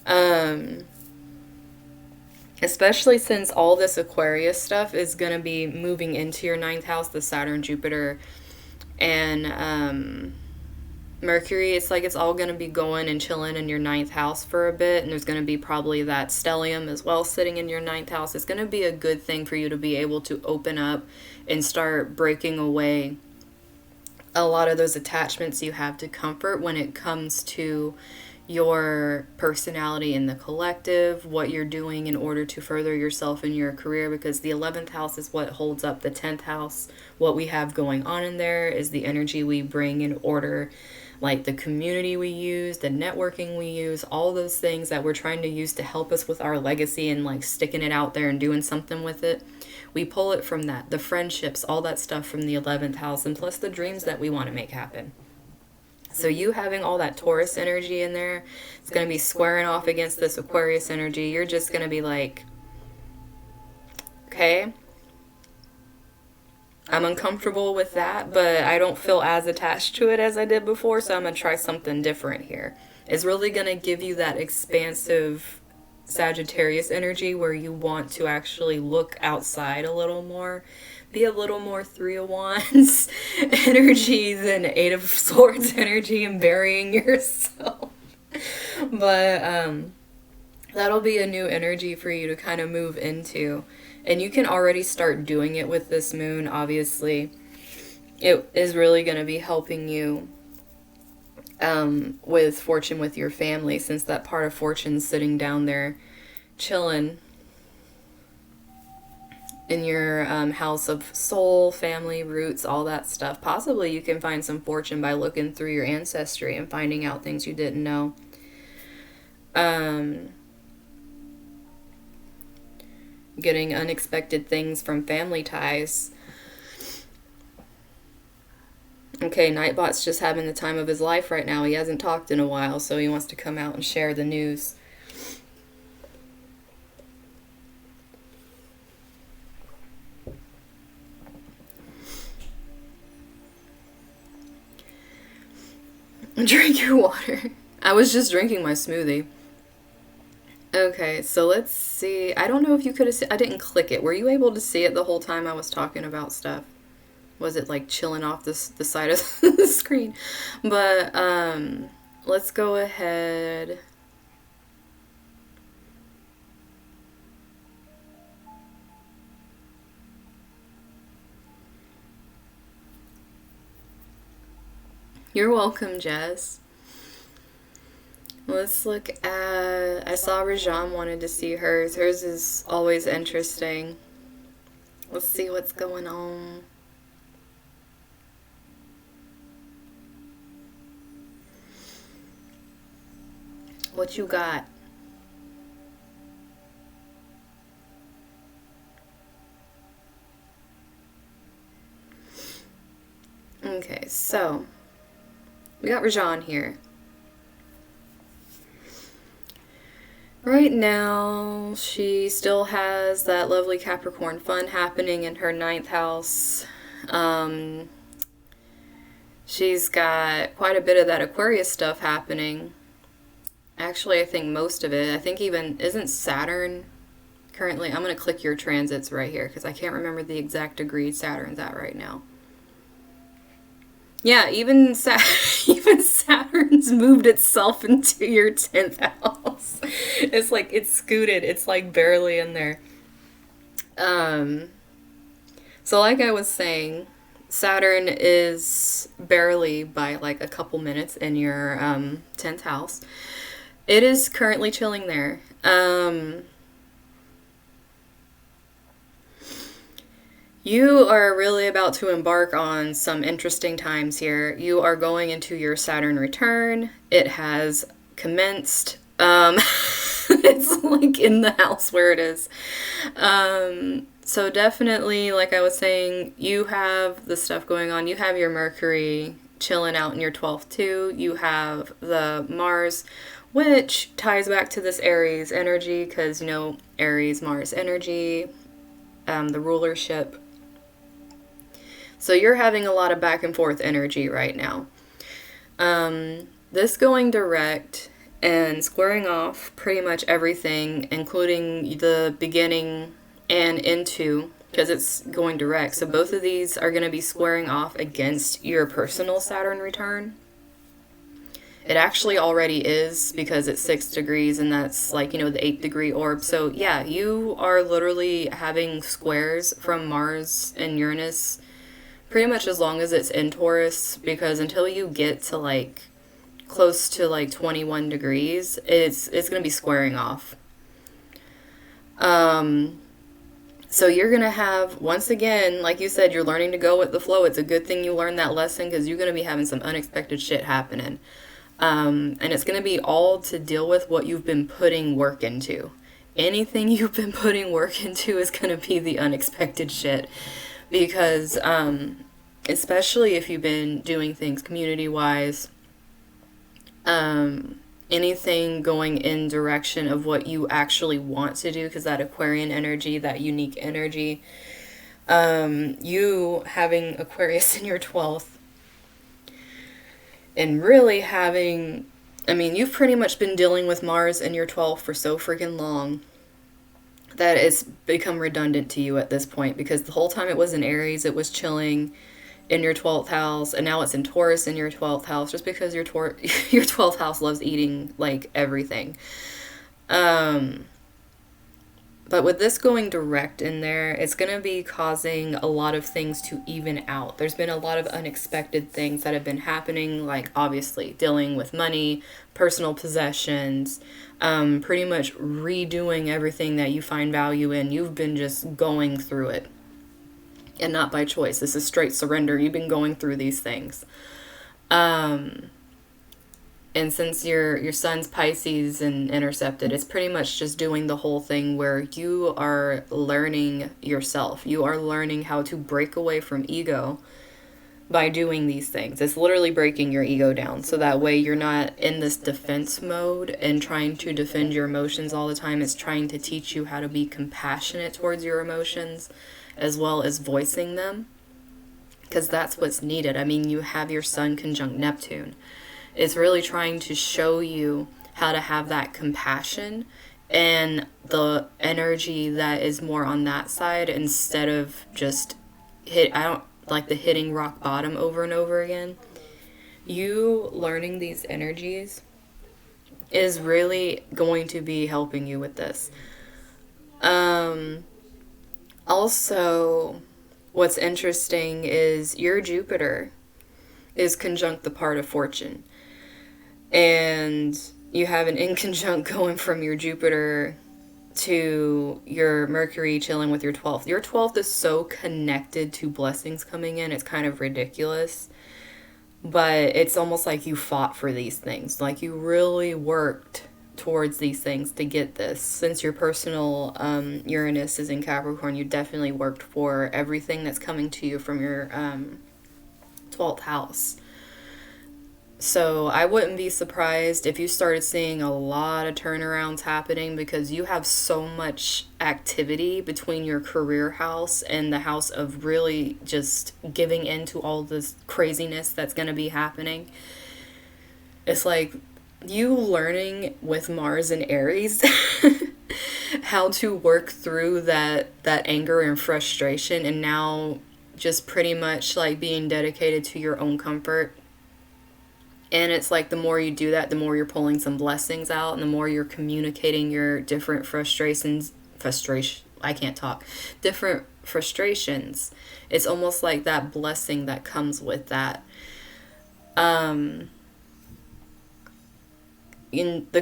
A: that. Especially since all this Aquarius stuff is going to be moving into your ninth house, the Saturn, Jupiter, and Mercury. It's like it's all going to be going and chilling in your ninth house for a bit, and there's going to be probably that stellium as well sitting in your ninth house. It's going to be a good thing for you to be able to open up and start breaking away a lot of those attachments you have to comfort when it comes to your personality in the collective, what you're doing in order to further yourself in your career, because the 11th house is what holds up the 10th house. What we have going on in there is the energy we bring in order, like the community we use, the networking we use, all those things that we're trying to use to help us with our legacy and like sticking it out there and doing something with it. We pull it from that, the friendships, all that stuff from the 11th house, and plus the dreams that we want to make happen. So you having all that Taurus energy in there, it's going to be squaring off against this Aquarius energy. You're just going to be like, okay, I'm uncomfortable with that, but I don't feel as attached to it as I did before, so I'm going to try something different here. It's really going to give you that expansive Sagittarius energy where you want to actually look outside a little more, be a little more Three of Wands energy than Eight of Swords energy and burying yourself. But that'll be a new energy for you to kind of move into. And you can already start doing it with this moon, obviously. It is really going to be helping you with fortune with your family, since that part of fortune's sitting down there chilling in your house of soul, family, roots, all that stuff. Possibly you can find some fortune by looking through your ancestry and finding out things you didn't know. Getting unexpected things from family ties. Okay, Nightbot's just having the time of his life right now. He hasn't talked in a while, so he wants to come out and share the news. Drink your water. I was just drinking my smoothie. Okay, so let's see. I don't know if you could have seen. I didn't click it. Were you able to see it the whole time I was talking about stuff? Was it like chilling off the side of the screen? But let's go ahead. You're welcome, Jess. Let's look at. I saw Rajan wanted to see hers. Hers is always interesting. Let's see what's going on. What you got? Okay, so we got Rajan here. Right now, she still has that lovely Capricorn fun happening in her 9th house. She's got quite a bit of that Aquarius stuff happening. Actually, I think most of it. I think even, isn't Saturn currently, I'm going to click your transits right here because I can't remember the exact degree Saturn's at right now. Yeah, even Saturn's moved itself into your 10th house. It's like it's scooted. It's like barely in there. So like I was saying, Saturn is barely by like a couple minutes in your 10th house. It is currently chilling there. You are really about to embark on some interesting times here. You are going into your Saturn return. It has commenced. It's like in the house where it is. So definitely, like I was saying, you have the stuff going on. You have your Mercury chilling out in your 12th too. You have the Mars, which ties back to this Aries energy because, you know, Aries, Mars energy, the rulership. So you're having a lot of back and forth energy right now. This going direct and squaring off pretty much everything, including the beginning and into, because it's going direct. So both of these are going to be squaring off against your personal Saturn return. It actually already is because it's 6 degrees and that's like, you know, the 8th degree orb. So yeah, you are literally having squares from Mars and Uranus pretty much as long as it's in Taurus, because until you get to like close to like 21 degrees, it's going to be squaring off. So you're going to have, once again, like you said, you're learning to go with the flow. It's a good thing you learned that lesson because you're going to be having some unexpected shit happening. And it's going to be all to deal with what you've been putting work into. Anything you've been putting work into is going to be the unexpected shit. Because, especially if you've been doing things community-wise, anything going in direction of what you actually want to do, because that Aquarian energy, that unique energy, you having Aquarius in your 12th, and really having, I mean, you've pretty much been dealing with Mars in your 12th for so freaking long that it's become redundant to you at this point, because the whole time it was in Aries, it was chilling in your 12th house, and now it's in Taurus in your 12th house, just because your 12th house loves eating like everything. But with this going direct in there, it's going to be causing a lot of things to even out. There's been a lot of unexpected things that have been happening, like obviously dealing with money, personal possessions, pretty much redoing everything that you find value in. You've been just going through it. And not by choice. This is straight surrender. You've been going through these things. And since your sun's Pisces and intercepted, it's pretty much just doing the whole thing where you are learning yourself. You are learning how to break away from ego by doing these things. It's literally breaking your ego down. So that way you're not in this defense mode and trying to defend your emotions all the time. It's trying to teach you how to be compassionate towards your emotions, as well as voicing them, because that's what's needed. I mean, you have your sun conjunct Neptune. It's really trying to show you how to have that compassion and the energy that is more on that side, instead of just I don't like the hitting rock bottom over and over again. You learning these energies is really going to be helping you with this. Also, what's interesting is your Jupiter is conjunct the part of fortune. And you have an inconjunct going from your Jupiter to your Mercury chilling with your 12th. Your 12th is so connected to blessings coming in, it's kind of ridiculous. But it's almost like you fought for these things. Like you really worked towards these things to get this. Since your personal Uranus is in Capricorn, you definitely worked for everything that's coming to you from your 12th house. So I wouldn't be surprised if you started seeing a lot of turnarounds happening, because you have so much activity between your career house and the house of really just giving into all this craziness that's going to be happening. It's like you learning with Mars and Aries how to work through that anger and frustration, and now just pretty much like being dedicated to your own comfort. And it's like the more you do that, the more you're pulling some blessings out, and the more you're communicating your different different frustrations. It's almost like that blessing that comes with that. The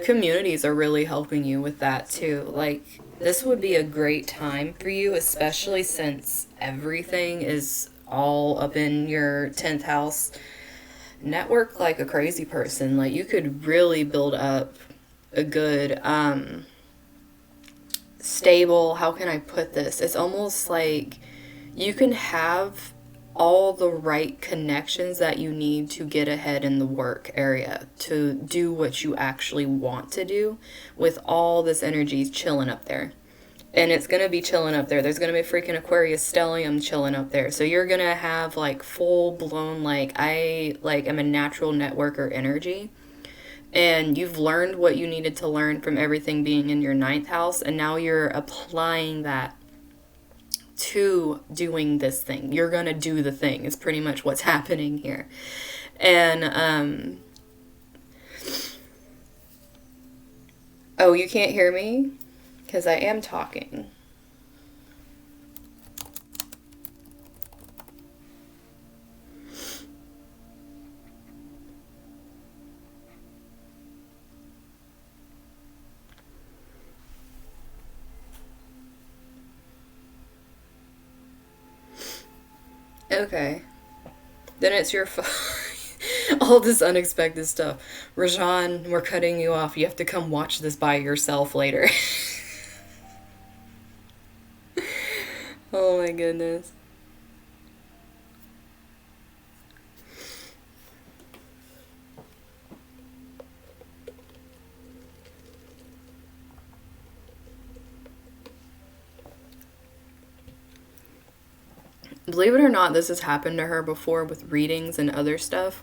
A: communities are really helping you with that too. Like, this would be a great time for you, especially since everything is all up in your 10th house. Network like a crazy person. Like, you could really build up a good stable, how can I put this, it's almost like you can have all the right connections that you need to get ahead in the work area to do what you actually want to do, with all this energy chilling up there. And it's going to be chilling up there. There's going to be a freaking Aquarius stellium chilling up there. So you're going to have like full blown, like, I like am a natural networker energy. And you've learned what you needed to learn from everything being in your 9th house. And now you're applying that to doing this thing. You're going to do the thing is pretty much what's happening here. And, oh, you can't hear me? Because I am talking. Okay. Then it's your fault. All this unexpected stuff. Rajan, we're cutting you off. You have to come watch this by yourself later. Oh my goodness. Believe it or not, this has happened to her before with readings and other stuff.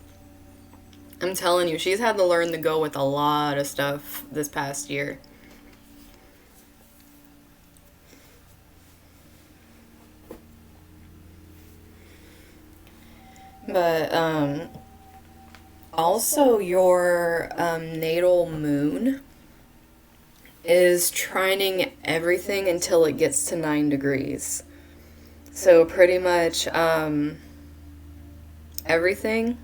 A: I'm telling you, she's had to learn to go with a lot of stuff this past year. But also your natal moon is trining everything until it gets to 9 degrees. So pretty much everything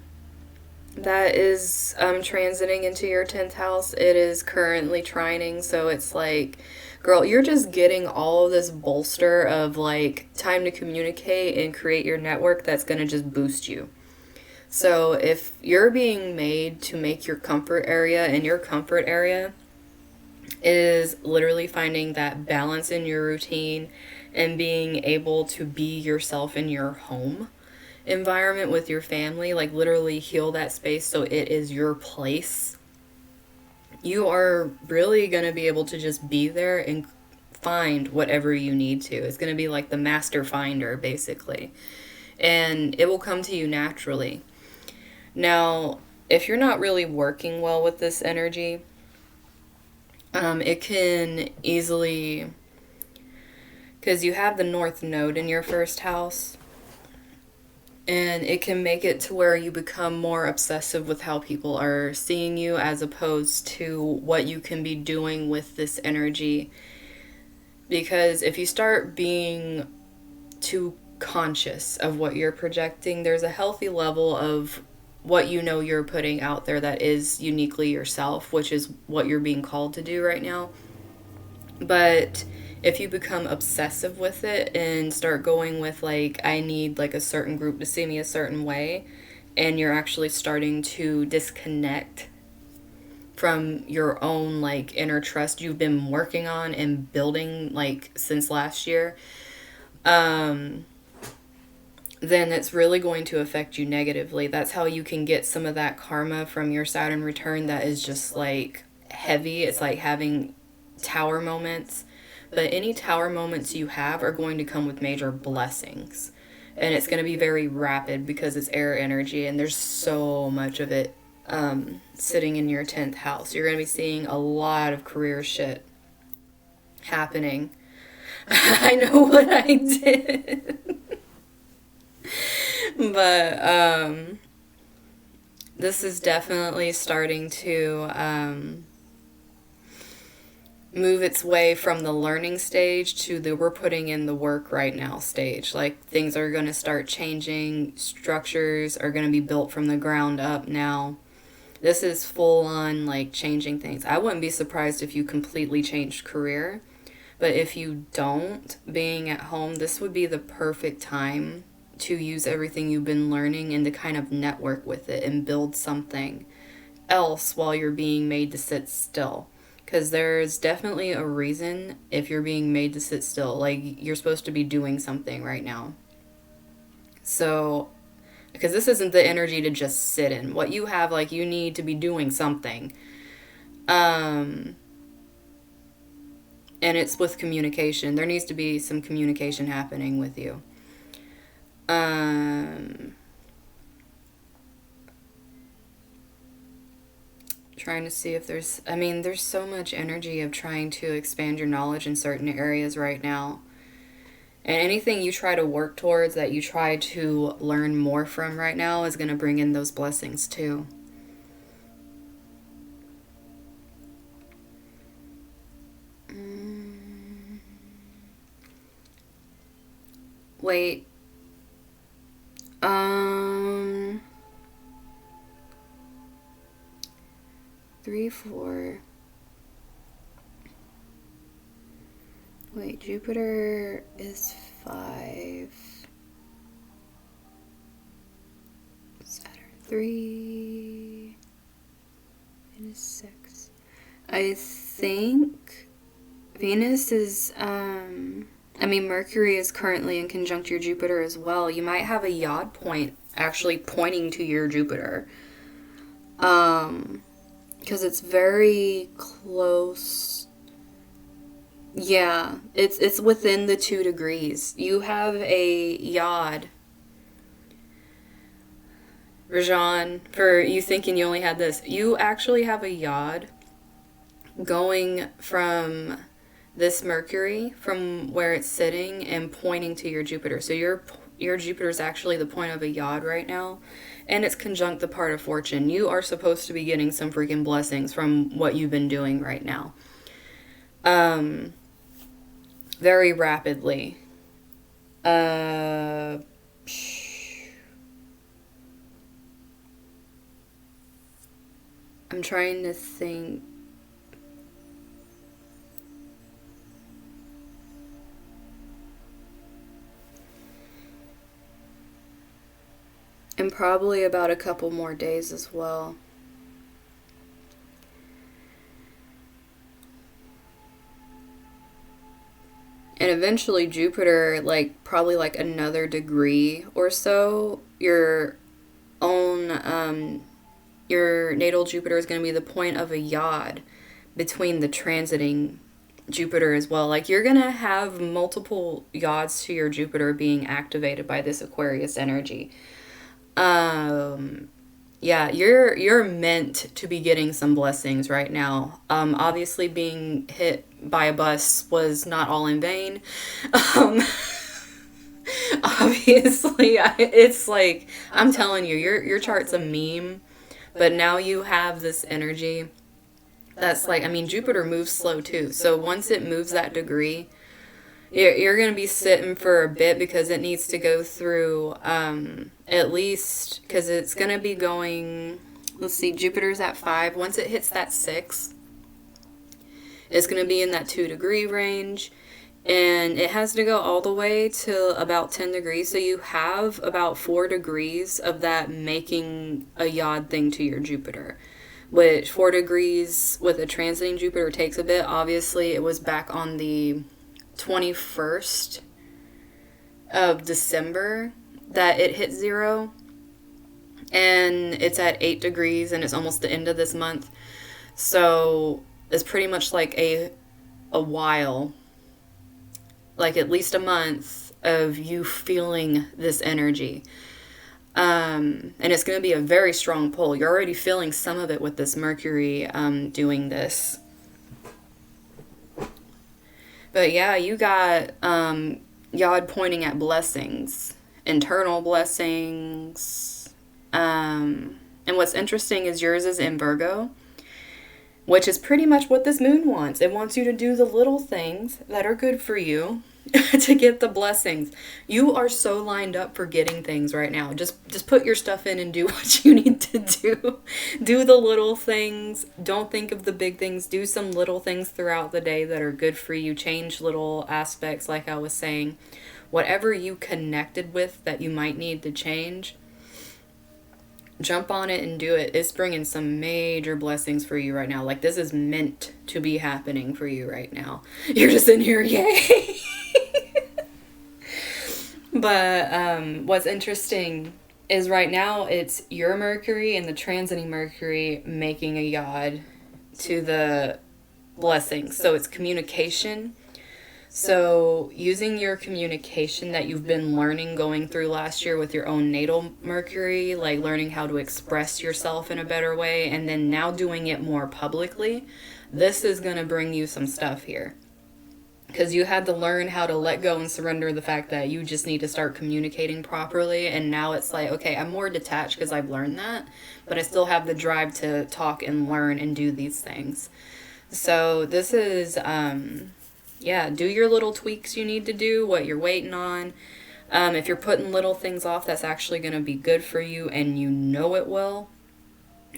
A: that is transiting into your 10th house, it is currently trining. So it's like, girl, you're just getting all of this bolster of like time to communicate and create your network that's going to just boost you. So if you're being made to make your comfort area, and your comfort area is literally finding that balance in your routine and being able to be yourself in your home environment with your family, like literally heal that space so it is your place, you are really going to be able to just be there and find whatever you need to. It's going to be like the master finder, basically. And it will come to you naturally. Now, if you're not really working well with this energy, it can easily, because you have the North Node in your first house, and it can make it to where you become more obsessive with how people are seeing you, as opposed to what you can be doing with this energy. Because if you start being too conscious of what you're projecting, there's a healthy level of what you know you're putting out there that is uniquely yourself, which is what you're being called to do right now. But if you become obsessive with it and start going with like, I need like a certain group to see me a certain way, and you're actually starting to disconnect from your own like inner trust you've been working on and building like since last year, then it's really going to affect you negatively. That's how you can get some of that karma from your Saturn return that is just like heavy. It's like having tower moments. But any tower moments you have are going to come with major blessings. And it's going to be very rapid because it's air energy and there's so much of it sitting in your 10th house. You're going to be seeing a lot of career shit happening. I know what I did. But this is definitely starting to move its way from the learning stage to the we're putting in the work right now stage. Like, things are going to start changing. Structures are going to be built from the ground up now. This is full on like changing things. I wouldn't be surprised if you completely changed career. But if you don't, being at home, this would be the perfect time to use everything you've been learning and to kind of network with it and build something else while you're being made to sit still. Because there's definitely a reason if you're being made to sit still. Like, you're supposed to be doing something right now. So, because this isn't the energy to just sit in. What you have, like, you need to be doing something. And it's with communication. There needs to be some communication happening with you. Trying to see if there's so much energy of trying to expand your knowledge in certain areas right now. And anything you try to work towards, that you try to learn more from right now, is going to bring in those blessings too. Wait. 3, 4. Wait, Jupiter is 5. Saturn 3. Venus 6. I think Venus is, Mercury is currently in conjunct your Jupiter as well. You might have a yod point actually pointing to your Jupiter. Because it's very close. Yeah, it's within the 2 degrees. You have a yod. Rajan, for you thinking you only had this, you actually have a yod going from this Mercury, from where it's sitting, and pointing to your Jupiter. So your Jupiter is actually the point of a yod right now, and it's conjunct the part of fortune. You are supposed to be getting some freaking blessings from what you've been doing right now. Very rapidly. I'm trying to think. And probably about a couple more days as well. And eventually Jupiter, like, probably like another degree or so, your own, your natal Jupiter is going to be the point of a yod between the transiting Jupiter as well. Like, you're going to have multiple yods to your Jupiter being activated by this Aquarius energy. Yeah, you're meant to be getting some blessings right now. Obviously being hit by a bus was not all in vain. Obviously, it's like, I'm telling you, your chart's a meme, but now you have this energy that's like, Jupiter moves slow too. So once it moves that degree, You're going to be sitting for a bit because it needs to go through at least, because it's going to be going, let's see, Jupiter's at 5. Once it hits that 6, it's going to be in that 2-degree range. And it has to go all the way to about 10 degrees. So you have about 4 degrees of that making a yod thing to your Jupiter. Which 4 degrees with a transiting Jupiter takes a bit. Obviously, it was back on the 21st of December that it hit 0. And it's at 8 degrees and it's almost the end of this month. So it's pretty much like a while, like at least a month of you feeling this energy. And it's going to be a very strong pull. You're already feeling some of it with this Mercury doing this. But yeah, you got Yod pointing at blessings, internal blessings. And what's interesting is yours is in Virgo, which is pretty much what this moon wants. It wants you to do the little things that are good for you to get the blessings. You are so lined up for getting things right now. Just put your stuff in and do what you need to do. Do the little things. Don't think of the big things. Do some little things throughout the day that are good for you. Change little aspects, like I was saying. Whatever you connected with that you might need to change, jump on it and do it. It's bringing some major blessings for you right now. Like, this is meant to be happening for you right now. You're just in here, yay! But what's interesting is right now it's your Mercury and the transiting Mercury making a yod to the blessings. So it's communication. So using your communication that you've been learning going through last year with your own natal Mercury, like learning how to express yourself in a better way, and then now doing it more publicly, this is going to bring you some stuff here. Because you had to learn how to let go and surrender the fact that you just need to start communicating properly. And now it's like, okay, I'm more detached because I've learned that, but I still have the drive to talk and learn and do these things. So this is, yeah, do your little tweaks you need to do, what you're waiting on. If you're putting little things off, that's actually going to be good for you, and you know it will.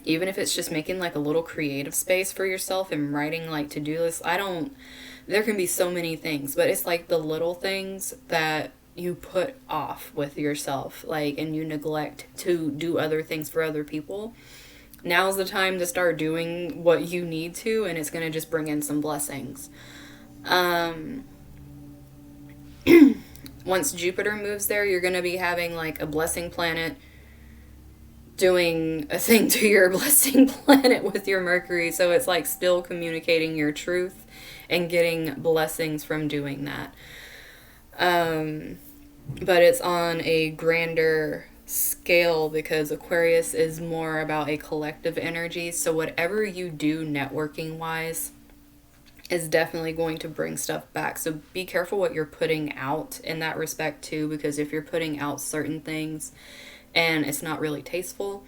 A: Even if it's just making like a little creative space for yourself and writing like to-do lists. There can be so many things, but it's like the little things that you put off with yourself, like, and you neglect to do other things for other people. Now's the time to start doing what you need to, and it's going to just bring in some blessings. Once Jupiter moves there, you're going to be having like a blessing planet doing a thing to your blessing planet with your Mercury. So it's like still communicating your truth and getting blessings from doing that. But it's on a grander scale because Aquarius is more about a collective energy. So whatever you do networking wise is definitely going to bring stuff back. So be careful what you're putting out in that respect too, because if you're putting out certain things and it's not really tasteful,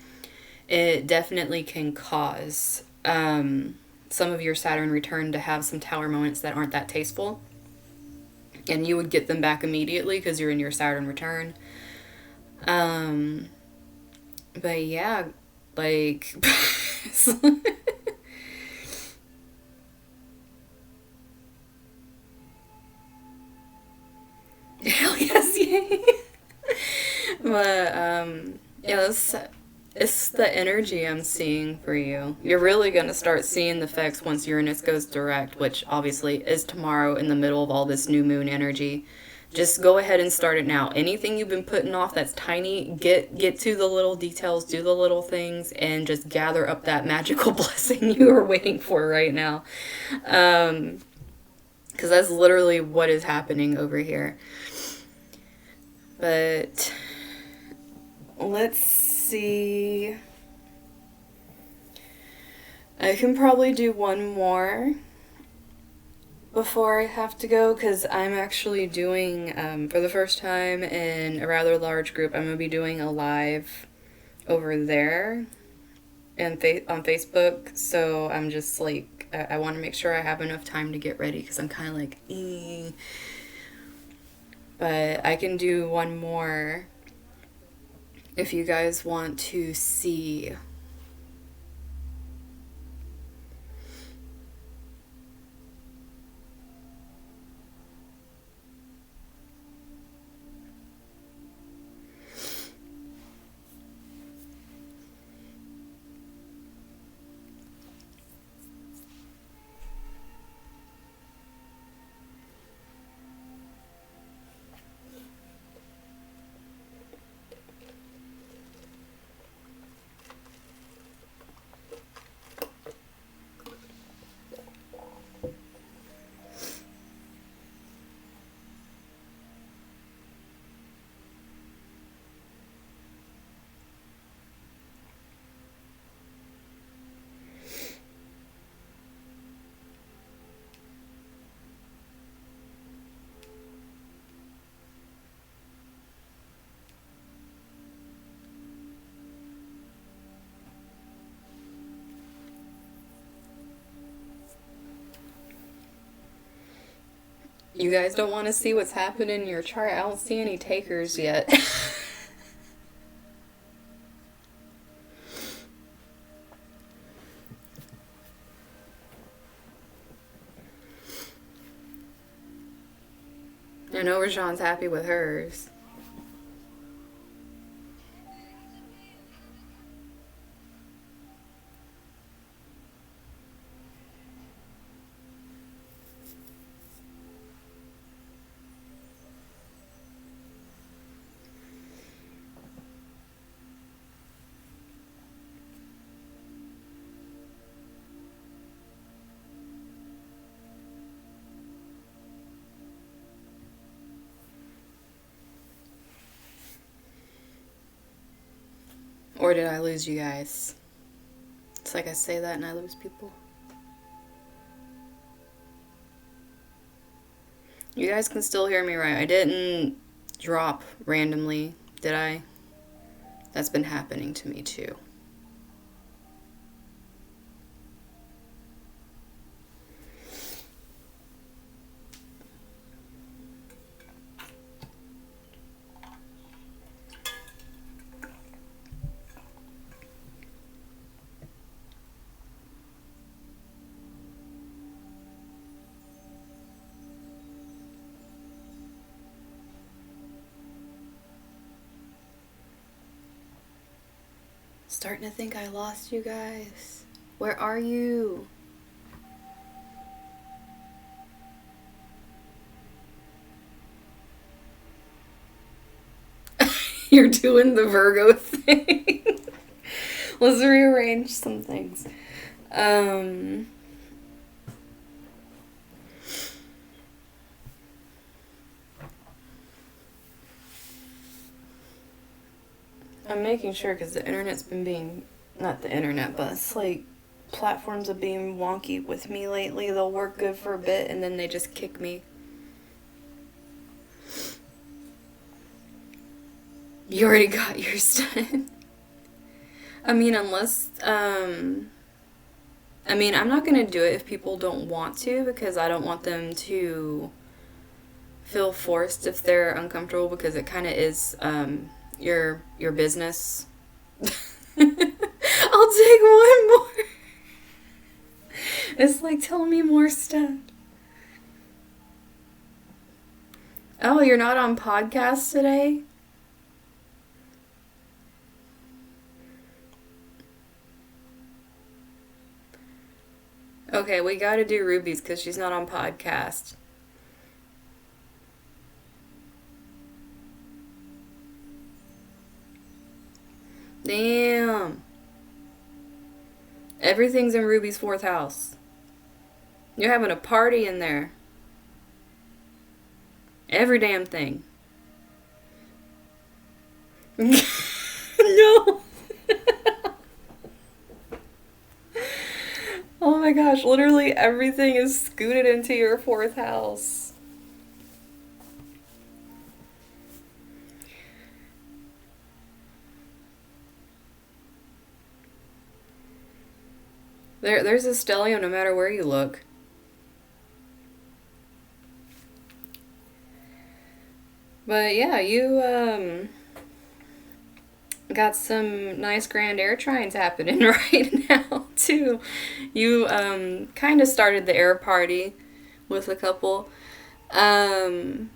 A: it definitely can cause some of your Saturn return to have some tower moments that aren't that tasteful, and you would get them back immediately because you're in your Saturn return. But yeah, like hell yes, yay. But yeah, it's the energy I'm seeing for you. You're really going to start seeing the effects once Uranus goes direct, which obviously is tomorrow in the middle of all this new moon energy. Just go ahead and start it now. Anything you've been putting off that's tiny, get to the little details, do the little things, and just gather up that magical blessing you are waiting for right now. Because that's literally what is happening over here. But let's see. I can probably do one more before I have to go, because I'm actually doing, for the first time in a rather large group, I'm going to be doing a live over there and on Facebook. So I'm just like, I want to make sure I have enough time to get ready, because I'm kind of like, But I can do one more if you guys want to see. You guys don't want to see what's happening in your chart? I don't see any takers yet. I know Rajan's happy with hers. Or did I lose you guys? It's like I say that and I lose people. You guys can still hear me, right? I didn't drop randomly, did I? That's been happening to me too. Starting to think I lost you guys. Where are you? You're doing the Virgo thing. Let's rearrange some things. I'm making sure because the internet's been being, not the internet, but it's like platforms are being wonky with me lately. They'll work good for a bit and then they just kick me. You already got yours done. I mean, unless, I'm not going to do it if people don't want to because I don't want them to feel forced if they're uncomfortable because it kind of is, your business. I'll take one more. It's like, tell me more stuff. Oh, you're not on podcast today? Okay, we gotta do Ruby's because she's not on podcast. Damn. Everything's in Ruby's 4th house. You're having a party in there. Every damn thing. No. Oh my gosh, literally everything is scooted into your 4th house. There's a stellium no matter where you look. But yeah, you got some nice grand air trines happening right now too. You kind of started the air party with a couple. Um,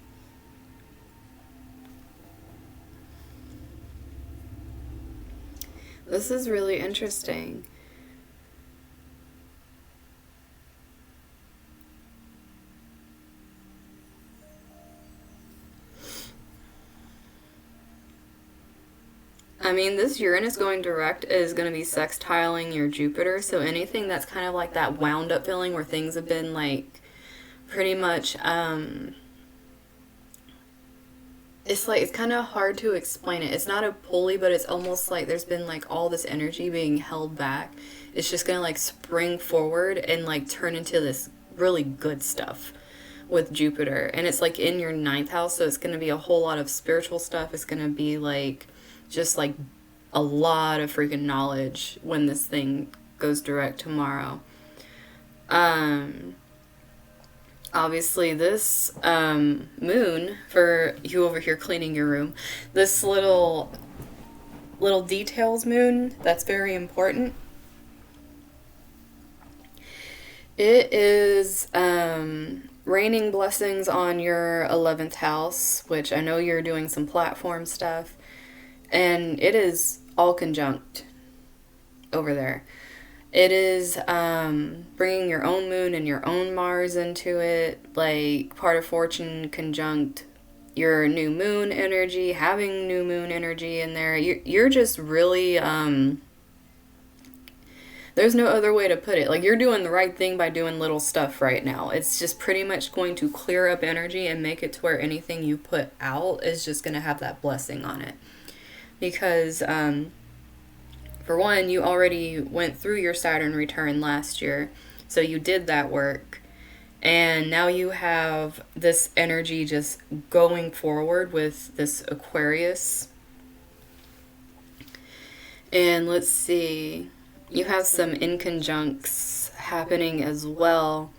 A: this is really interesting. I mean, this Uranus going direct is going to be sextiling your Jupiter, so anything that's kind of like that wound up feeling where things have been like pretty much it's like it's kind of hard to explain it. It's not a pulley, but it's almost like there's been like all this energy being held back. It's just going to like spring forward and like turn into this really good stuff with Jupiter. And it's like in your ninth house, so it's going to be a whole lot of spiritual stuff. It's going to be like just like a lot of freaking knowledge when this thing goes direct tomorrow. Um, Obviously, this moon, for you over here cleaning your room, this little details moon, that's very important. It is raining blessings on your 11th house, which I know you're doing some platform stuff, and it is all conjunct over there. It is bringing your own moon and your own Mars into it, like part of fortune conjunct your new moon energy, having new moon energy in there. You're just really, there's no other way to put it. Like, you're doing the right thing by doing little stuff right now. It's just pretty much going to clear up energy and make it to where anything you put out is just going to have that blessing on it. Because, for one, you already went through your Saturn return last year, so you did that work. And now you have this energy just going forward with this Aquarius. And let's see, you have some inconjuncts happening as well.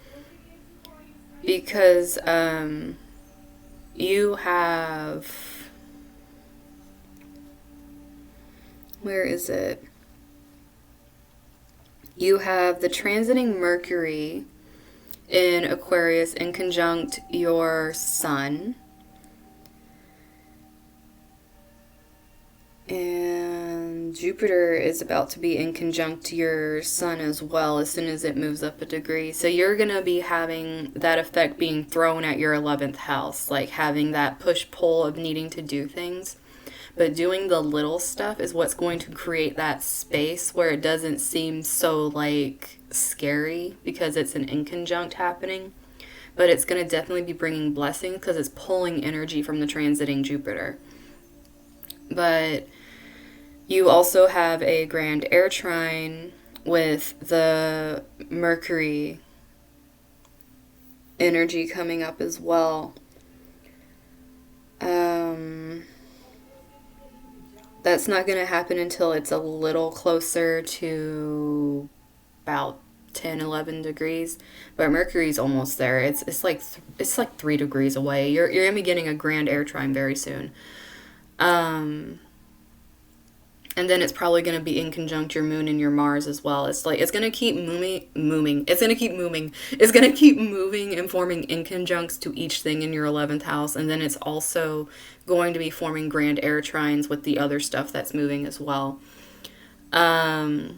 A: Because you have. Where is it? You have the transiting Mercury in Aquarius in conjunct your Sun. And Jupiter is about to be in conjunct your Sun as well as soon as it moves up a degree. So you're going to be having that effect being thrown at your 11th house, like having that push-pull of needing to do things. But doing the little stuff is what's going to create that space where it doesn't seem so like scary because it's an inconjunct happening. But it's going to definitely be bringing blessings because it's pulling energy from the transiting Jupiter. But you also have a grand air trine with the Mercury energy coming up as well. That's not going to happen until it's a little closer to about 10, 11 degrees. But Mercury's almost there. It's like 3 degrees away. You're going to be getting a grand air trine very soon. And then it's probably going to be in conjunct your moon and your Mars as well. It's like it's going to keep moving. It's going to keep moving. It's going to keep moving and forming inconjuncts to each thing in your 11th house. And then it's also going to be forming grand air trines with the other stuff that's moving as well. Let's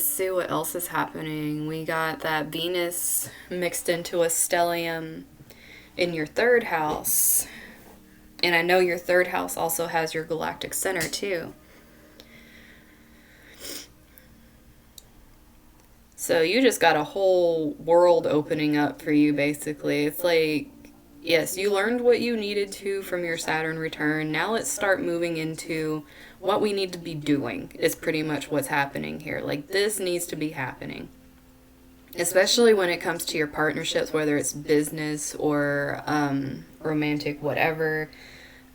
A: see what else is happening. We got that Venus mixed into a stellium in your 3rd house. And I know your 3rd house also has your galactic center too. So you just got a whole world opening up for you, basically. It's like, yes, you learned what you needed to from your Saturn return. Now let's start moving into what we need to be doing is pretty much what's happening here. Like, this needs to be happening. Especially when it comes to your partnerships, whether it's business or romantic, whatever.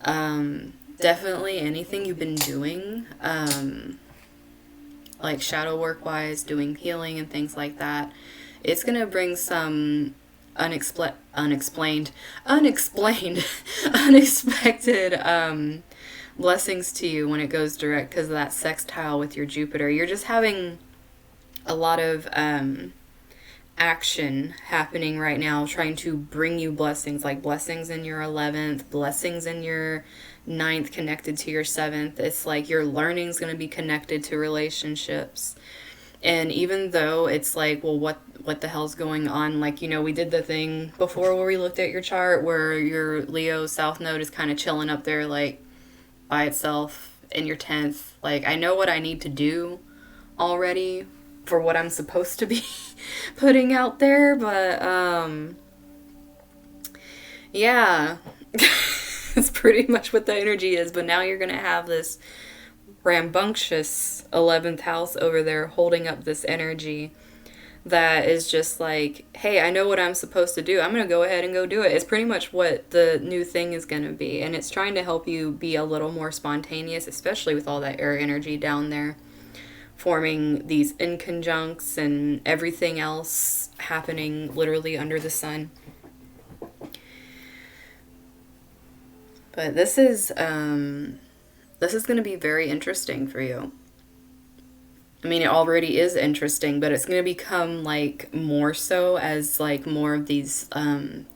A: Definitely anything you've been doing, like shadow work wise, doing healing and things like that. It's going to bring some unexplained, unexpected blessings to you when it goes direct because of that sextile with your Jupiter. You're just having a lot of action happening right now, trying to bring you blessings, like blessings in your 11th, blessings in your 9th connected to your 7th. It's like your learning's going to be connected to relationships. And even though it's like, well, what the hell's going on? Like, you know, we did the thing before where we looked at your chart where your Leo South Node is kind of chilling up there, like, by itself in your 10th. Like, I know what I need to do already for what I'm supposed to be putting out there, but, yeah. It's pretty much what the energy is, but now you're going to have this rambunctious 11th house over there holding up this energy that is just like, hey, I know what I'm supposed to do. I'm going to go ahead and go do it. It's pretty much what the new thing is going to be. And it's trying to help you be a little more spontaneous, especially with all that air energy down there, forming these inconjuncts and everything else happening literally under the sun. But this is going to be very interesting for you. I mean, it already is interesting, but it's going to become, like, more so as, like, more of these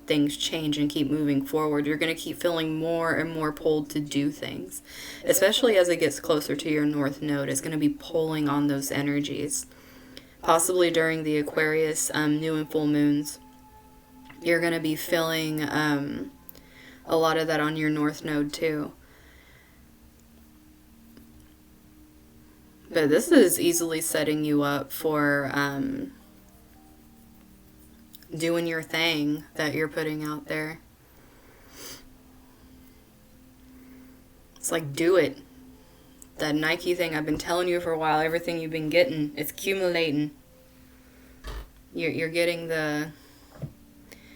A: things change and keep moving forward. You're going to keep feeling more and more pulled to do things, especially as it gets closer to your North Node. It's going to be pulling on those energies, possibly during the Aquarius new and full moons. You're going to be feeling a lot of that on your North Node, too. But this is easily setting you up for doing your thing that you're putting out there. It's like, do it. That Nike thing I've been telling you for a while, everything you've been getting, it's accumulating. You're getting the...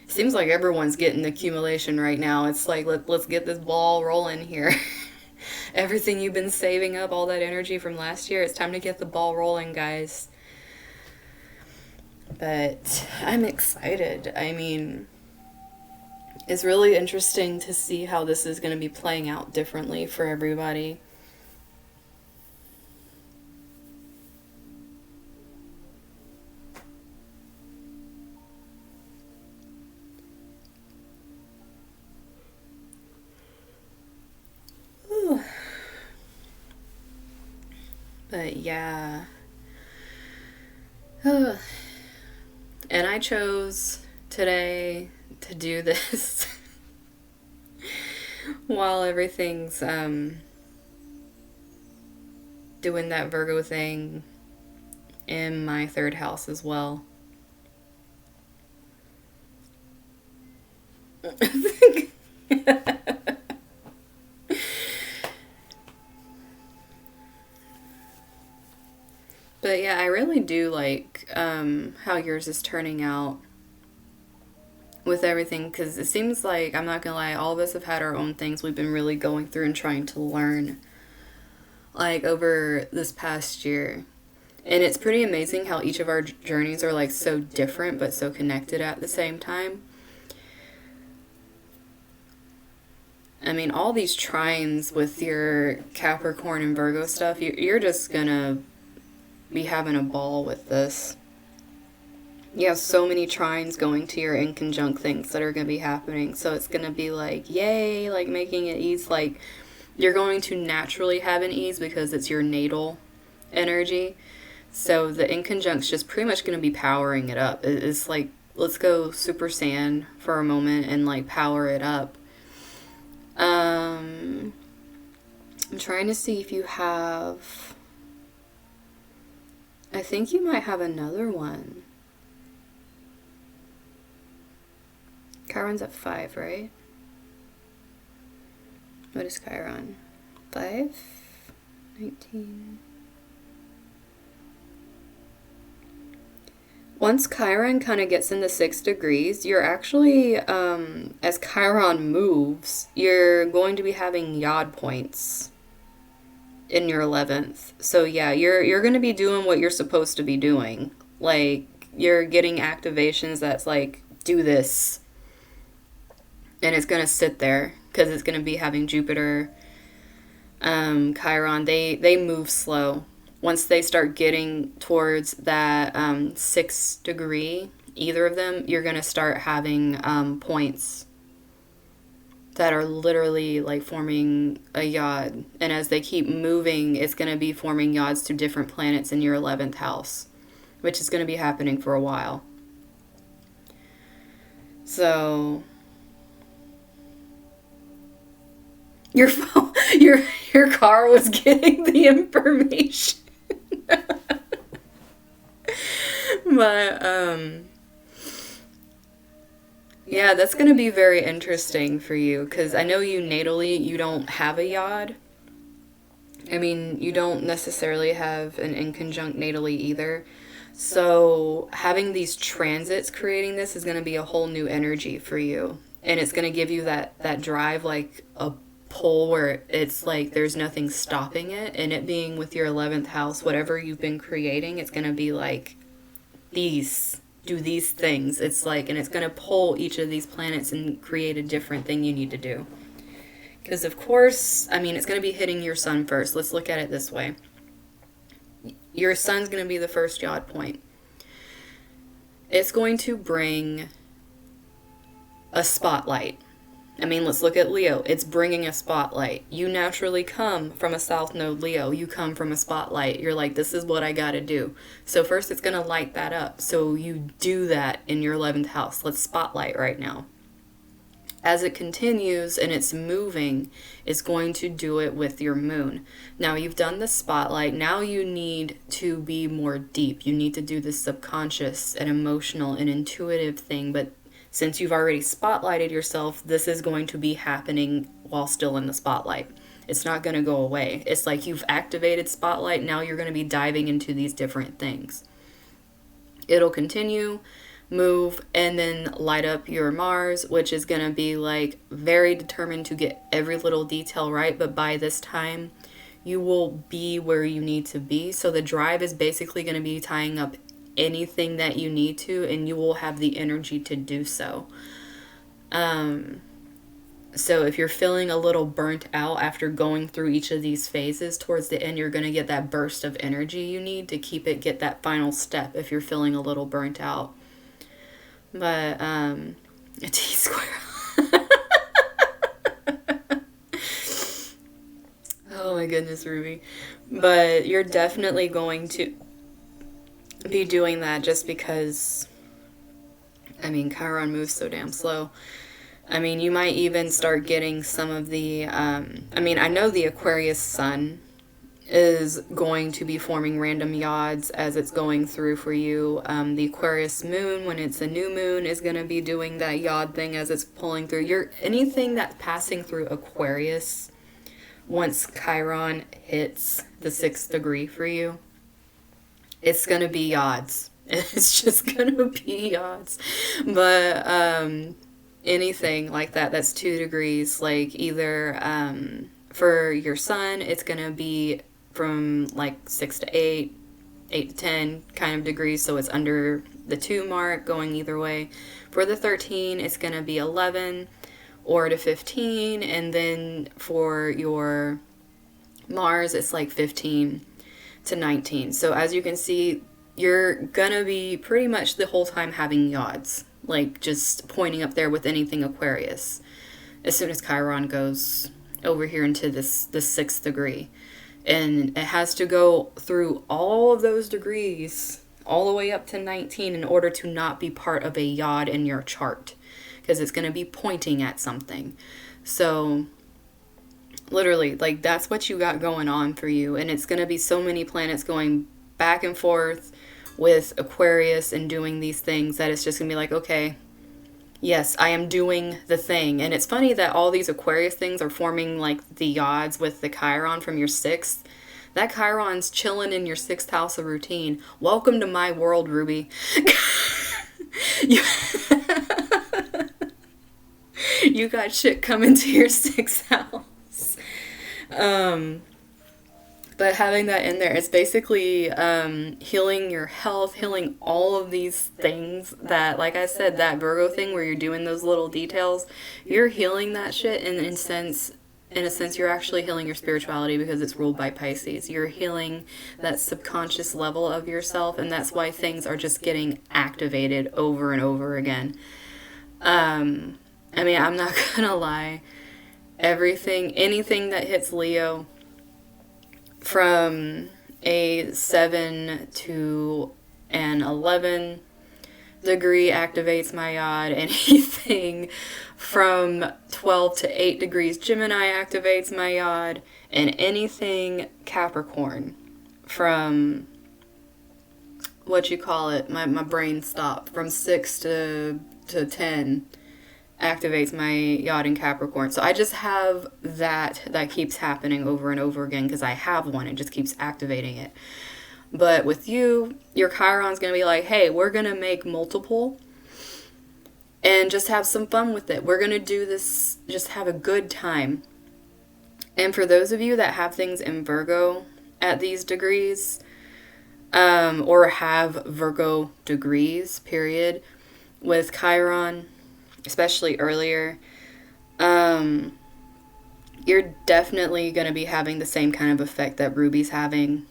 A: Seems like everyone's getting the accumulation right now. It's like, let's get this ball rolling here. Everything you've been saving up, all that energy from last year, it's time to get the ball rolling, guys. But I'm excited. I mean, it's really interesting to see how this is going to be playing out differently for everybody. But yeah. And I chose today to do this while everything's doing that Virgo thing in my 3rd house as well. But yeah, I really do like how yours is turning out with everything, because it seems like, I'm not gonna lie, all of us have had our own things we've been really going through and trying to learn, like, over this past year. And it's pretty amazing how each of our journeys are, like, so different but so connected at the same time. I mean, all these trines with your Capricorn and Virgo stuff, you're just gonna be having a ball with this. You have so many trines going to your inconjunct things that are going to be happening. So it's going to be like, yay, like making it ease. Like, you're going to naturally have an ease because it's your natal energy. So the inconjunct's just pretty much going to be powering it up. It's like, let's go Super Saiyan for a moment and, like, power it up. I'm trying to see if you have... I think you might have another one. Chiron's at 5, right? What is Chiron? 5? 19. Once Chiron kind of gets in the 6 degrees, you're actually, as Chiron moves, you're going to be having yod points in your 11th. So yeah, you're going to be doing what you're supposed to be doing. Like, you're getting activations that's, like, do this. And it's going to sit there because it's going to be having Jupiter, Chiron. They move slow. Once they start getting towards that 6th degree, either of them, you're going to start having points that are literally like forming a yod. And as they keep moving, it's going to be forming yods to different planets in your 11th house, which is going to be happening for a while. So your phone, your car was getting the information. But yeah, that's going to be very interesting for you, because I know you natally, you don't have a yod. I mean, you don't necessarily have an inconjunct natally either. So having these transits creating this is going to be a whole new energy for you. And it's going to give you that drive, like a pull where it's like there's nothing stopping it. And it being with your 11th house, whatever you've been creating, it's going to be like, do these things. It's like, and it's going to pull each of these planets and create a different thing you need to do. Because of course, I mean, it's going to be hitting your sun first. Let's look at it this way. Your sun's going to be the first yod point. It's going to bring a spotlight. I mean, let's look at Leo. It's bringing a spotlight. You naturally come from a South Node Leo. You come from a spotlight. You're like, this is what I got to do. So first it's going to light that up. So you do that in your 11th house. Let's spotlight right now. As it continues and it's moving, it's going to do it with your moon. Now you've done the spotlight. Now you need to be more deep. You need to do the subconscious and emotional and intuitive thing. But since you've already spotlighted yourself, this is going to be happening while still in the spotlight. It's not going to go away. It's like you've activated spotlight. Now you're going to be diving into these different things. It'll continue, move, and then light up your Mars, which is going to be like very determined to get every little detail right. But by this time, you will be where you need to be. So the drive is basically going to be tying up anything that you need to, and you will have the energy to do so. So if you're feeling a little burnt out after going through each of these phases, towards the end, you're going to get that burst of energy you need to get that final step if you're feeling a little burnt out. But, a T-square. Oh my goodness, Ruby. But you're definitely going to be doing that just because, I mean, Chiron moves so damn slow. I mean, you might even start getting some of the, I know the Aquarius sun is going to be forming random yods as it's going through for you. The Aquarius moon, when it's a new moon, is going to be doing that yod thing as it's pulling through. Anything that's passing through Aquarius, once Chiron hits the 6th degree for you, it's going to be yods. It's just going to be yods. But anything like that that's 2 degrees, like either for your sun, it's going to be from like 6 to 8, 8 to 10 kind of degrees. So it's under the 2 mark, going either way. For the 13, it's going to be 11 or to 15. And then for your Mars, it's like 15 to 19. So as you can see, you're gonna be pretty much the whole time having yods, like just pointing up there with anything Aquarius as soon as Chiron goes over here into this 6th degree. And it has to go through all of those degrees all the way up to 19 in order to not be part of a yod in your chart, because it's going to be pointing at something. So literally, like, that's what you got going on for you. And it's going to be so many planets going back and forth with Aquarius and doing these things that it's just going to be like, okay, yes, I am doing the thing. And it's funny that all these Aquarius things are forming like the yods with the Chiron from your 6th. That Chiron's chilling in your 6th house of routine. Welcome to my world, Ruby. You got shit coming to your 6th house. But having that in there, it's basically healing your health, healing all of these things that, like I said, that Virgo thing where you're doing those little details, you're healing that shit in a sense, you're actually healing your spirituality because it's ruled by Pisces. You're healing that subconscious level of yourself, and that's why things are just getting activated over and over again. I mean, I'm not gonna lie. Anything that hits Leo from a 7 to an 11 degree activates my yod. Anything from 12 to 8 degrees Gemini activates my yod. And anything Capricorn from, my brain stopped, from 6 to 10 activates my yod in Capricorn. So I just have that keeps happening over and over again because I have one. It just keeps activating it. But with you, your Chiron's going to be like, hey, we're going to make multiple and just have some fun with it. We're going to do this, just have a good time. And for those of you that have things in Virgo at these degrees, or have Virgo degrees, period, with Chiron, especially earlier, you're definitely going to be having the same kind of effect that Ruby's having.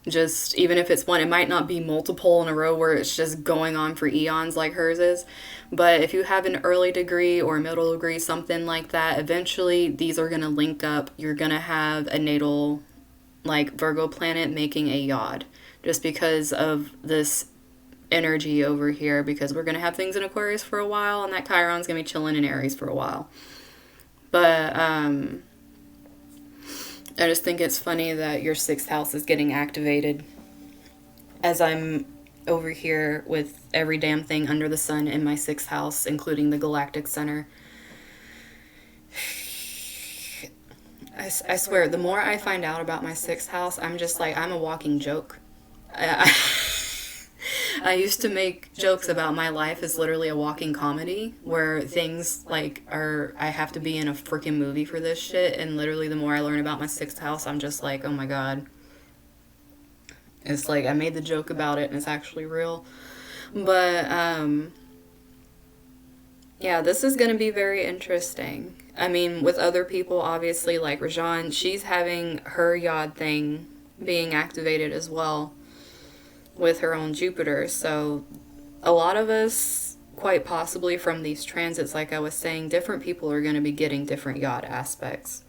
A: Just, even if it's one, it might not be multiple in a row where it's just going on for eons like hers is. But if you have an early degree or a middle degree, something like that, eventually these are going to link up. You're going to have a natal, like, Virgo planet making a yod. Just because of this energy over here, because we're going to have things in Aquarius for a while, and that Chiron's going to be chilling in Aries for a while. But I just think it's funny that your 6th house is getting activated as I'm over here with every damn thing under the sun in my 6th house, including the galactic center. I swear, the more I find out about my 6th house, I'm just like, I'm a walking joke. I used to make jokes about my life as literally a walking comedy where things like I have to be in a freaking movie for this shit, and literally the more I learn about my 6th house, I'm just like, oh my god. It's like I made the joke about it and it's actually real. But yeah, this is going to be very interesting. I mean, with other people, obviously, like Rajan, she's having her yod thing being activated as well with her own Jupiter. So a lot of us, quite possibly from these transits, like I was saying, different people are going to be getting different yod aspects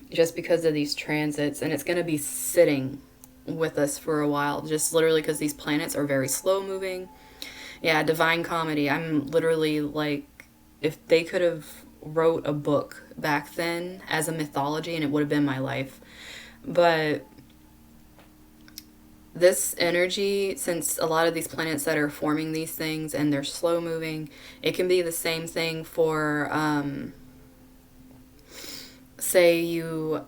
A: just because of these transits, and it's going to be sitting with us for a while, just literally because these planets are very slow moving. Yeah, divine comedy. I'm literally like, if they could have wrote a book back then as a mythology, and it would have been my life. But this energy, since a lot of these planets that are forming these things and they're slow moving, it can be the same thing for, say you,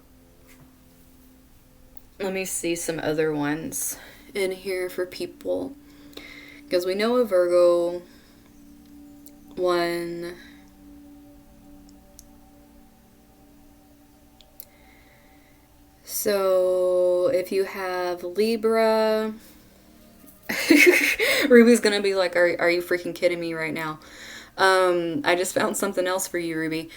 A: let me see some other ones in here for people. Because we know a Virgo one. So if you have Libra, Ruby's gonna be like, are you freaking kidding me right now? I just found something else for you, Ruby.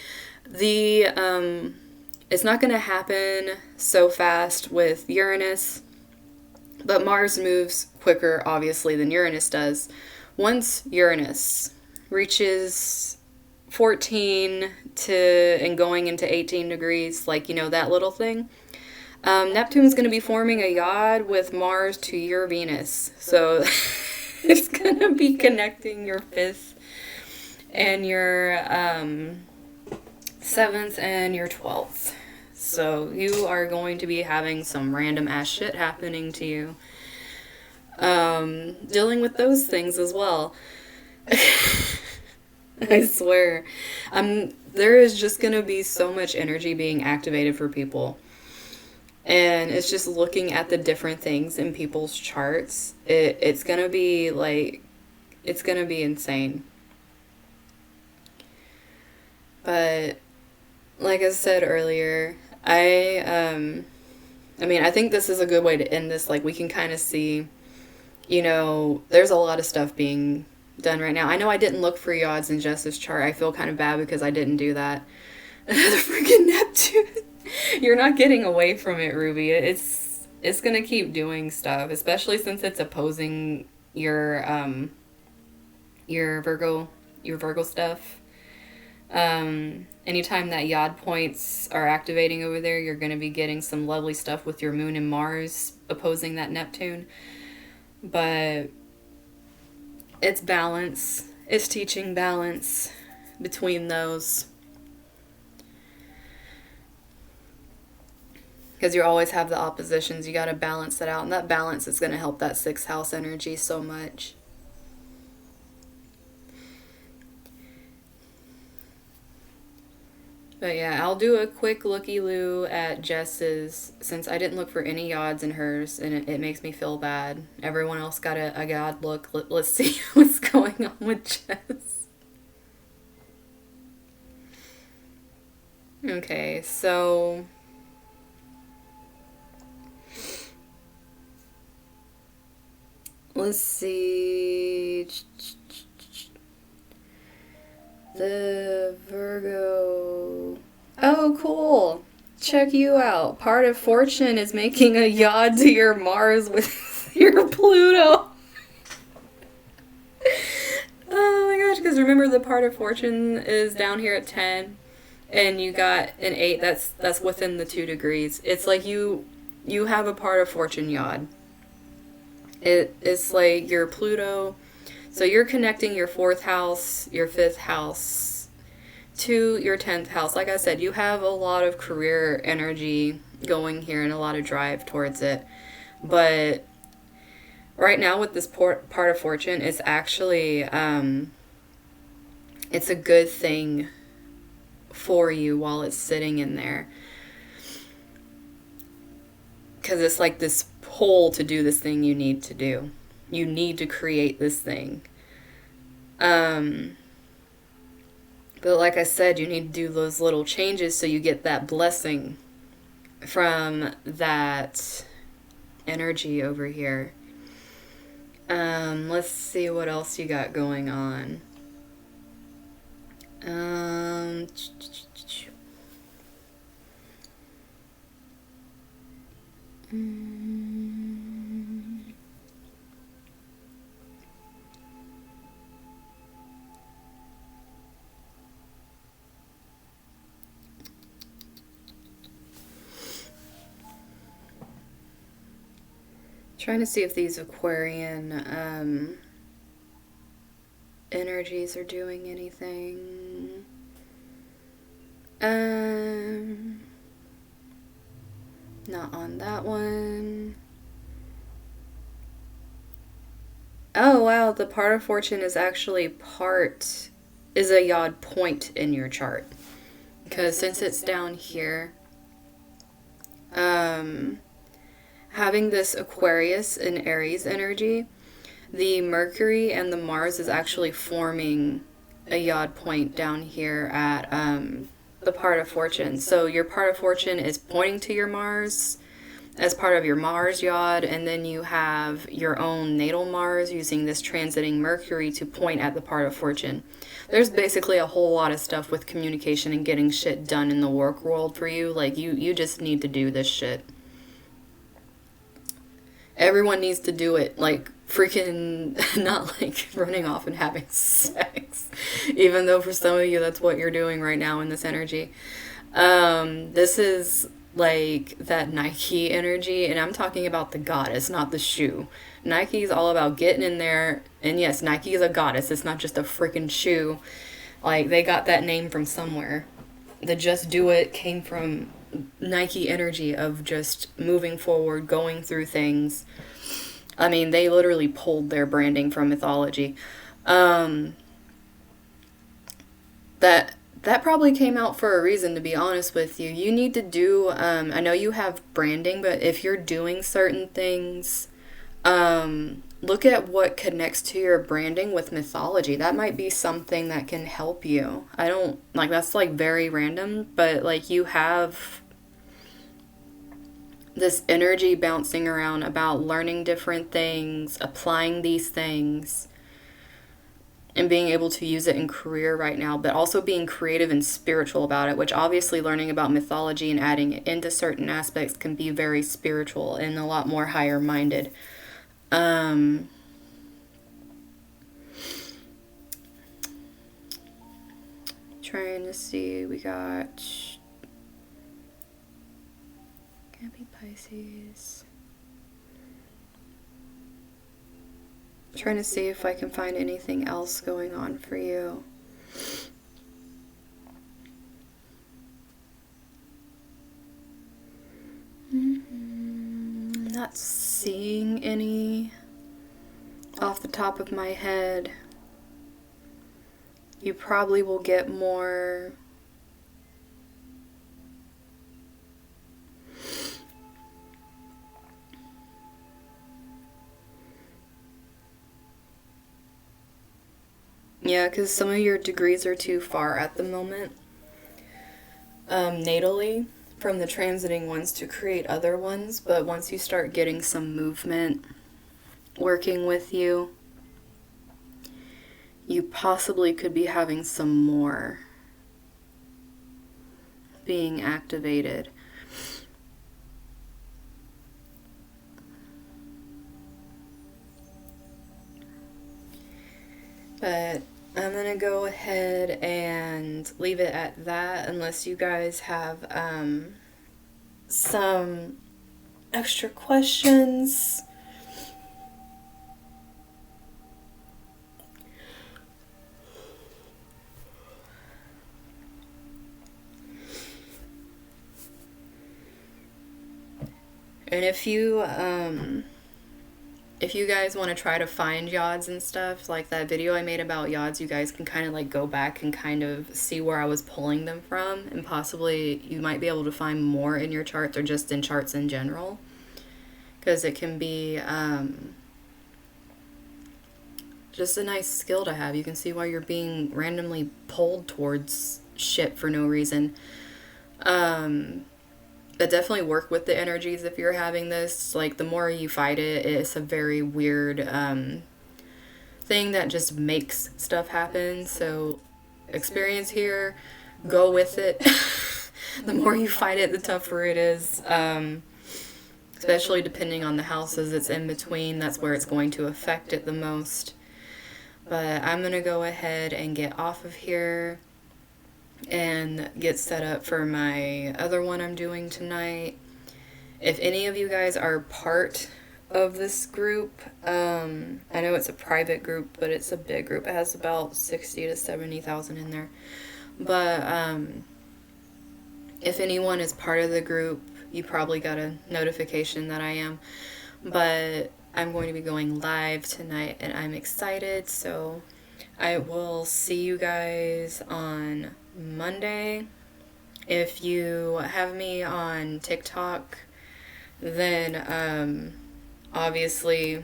A: It's not gonna happen so fast with Uranus, but Mars moves quicker, obviously, than Uranus does. Once Uranus reaches 14 and going into 18 degrees, like, you know, that little thing, Neptune's going to be forming a yod with Mars to your Venus. So it's going to be connecting your 5th and your 7th and your 12th. So you are going to be having some random ass shit happening to you. Dealing with those things as well. I swear. There is just going to be so much energy being activated for people. And it's just looking at the different things in people's charts. It's going to be like, it's going to be insane. But like I said earlier, I I mean, I think this is a good way to end this. Like, we can kind of see, you know, there's a lot of stuff being done right now. I know I didn't look for yods in Jess's chart. I feel kind of bad because I didn't do that. The freaking Neptune. You're not getting away from it, Ruby. It's gonna keep doing stuff, especially since it's opposing your Virgo stuff. Anytime that yod points are activating over there, you're going to be getting some lovely stuff with your moon and Mars opposing that Neptune. But it's balance. It's teaching balance between those. Because you always have the oppositions. You got to balance that out. And that balance is going to help that 6th house energy so much. But yeah, I'll do a quick looky-loo at Jess's, since I didn't look for any yods in hers, and it makes me feel bad. Everyone else got a yod look. Let's see what's going on with Jess. Okay, so... let's see... the Virgo. Oh, cool. Check you out. Part of Fortune is making a yod to your Mars with your Pluto. Oh my gosh, because remember the part of Fortune is down here at 10 and you got an 8 that's within the 2 degrees. It's like you have a part of Fortune yod. It's like your Pluto. So you're connecting your 4th house, your 5th house to your 10th house. Like I said, you have a lot of career energy going here and a lot of drive towards it. But right now with this part of Fortune, it's actually, it's a good thing for you while it's sitting in there. Because it's like this pull to do this thing you need to do. You need to create this thing. But like I said, you need to do those little changes so you get that blessing from that energy over here. Let's see what else you got going on. Trying to see if these Aquarian energies are doing anything. Not on that one. Oh wow, the part of Fortune is actually is a yod point in your chart. Because since it's down here, having this Aquarius and Aries energy, the Mercury and the Mars is actually forming a yod point down here at the part of Fortune. So your part of Fortune is pointing to your Mars as part of your Mars yod, and then you have your own natal Mars using this transiting Mercury to point at the part of Fortune. There's basically a whole lot of stuff with communication and getting shit done in the work world for you. Like, you just need to do this shit. Everyone needs to do it. Like, freaking, not like running off and having sex. Even though for some of you that's what you're doing right now in this energy. This is like that Nike energy, and I'm talking about the goddess, not the shoe. Nike is all about getting in there, and yes, Nike is a goddess. It's not just a freaking shoe. Like, they got that name from somewhere. The Just Do It came from Nike energy of just moving forward, going through things. I mean, they literally pulled their branding from mythology. That probably came out for a reason, to be honest with you. You need to do, I know you have branding, but if you're doing certain things, look at what connects to your branding with mythology. That might be something that can help you. I don't, like, that's like very random, but like you have this energy bouncing around about learning different things, applying these things, and being able to use it in career right now, but also being creative and spiritual about it, which obviously learning about mythology and adding it into certain aspects can be very spiritual and a lot more higher minded. Trying to see, we got can't be Pisces. Trying to see if I can find anything else going on for you. Not seeing any off the top of my head. You probably will get more yeah, because some of your degrees are too far at the moment, natally, from the transiting ones to create other ones. But once you start getting some movement working with you, you possibly could be having some more being activated. But I'm going to go ahead and leave it at that unless you guys have some extra questions. And if you guys want to try to find yods and stuff, like that video I made about yods, you guys can kind of like go back and kind of see where I was pulling them from, and possibly you might be able to find more in your charts or just in charts in general, because it can be just a nice skill to have. You can see why you're being randomly pulled towards shit for no reason. But definitely work with the energies if you're having this. Like, the more you fight it, it's a very weird thing that just makes stuff happen. So experience here, go with it. The more you fight it, the tougher it is. Especially depending on the houses it's in between. That's where it's going to affect it the most. But I'm going to go ahead and get off of here and get set up for my other one I'm doing tonight. If any of you guys are part of this group, I know it's a private group, but it's a big group. It has about 60 to 70,000 in there. But if anyone is part of the group, you probably got a notification that I am. But I'm going to be going live tonight, and I'm excited. So I will see you guys on Monday. If you have me on TikTok, then obviously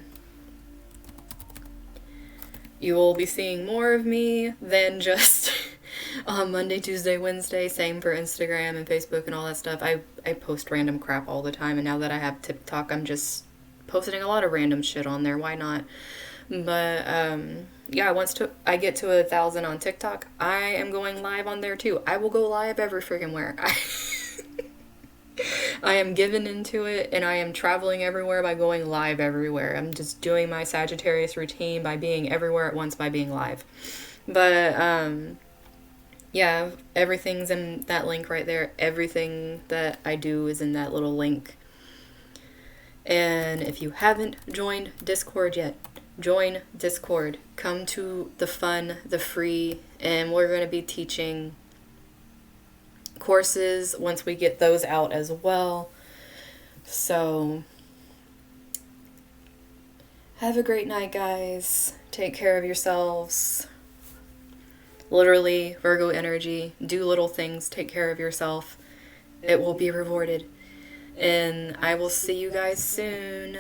A: you will be seeing more of me than just on Monday, Tuesday, Wednesday. Same for Instagram and Facebook and all that stuff. I post random crap all the time, and now that I have TikTok, I'm just posting a lot of random shit on there. Why not? But yeah, once I get to 1,000 on TikTok, I am going live on there too. I will go live every freaking where. I am given into it, and I am traveling everywhere by going live everywhere. I'm just doing my Sagittarius routine by being everywhere at once by being live. But yeah, everything's in that link right there. Everything that I do is in that little link. And if you haven't joined Discord yet, join Discord. Come to the fun, the free, and we're going to be teaching courses once we get those out as well. So have a great night, guys. Take care of yourselves. Literally, Virgo energy. Do little things. Take care of yourself. It will be rewarded. And I will see you guys soon.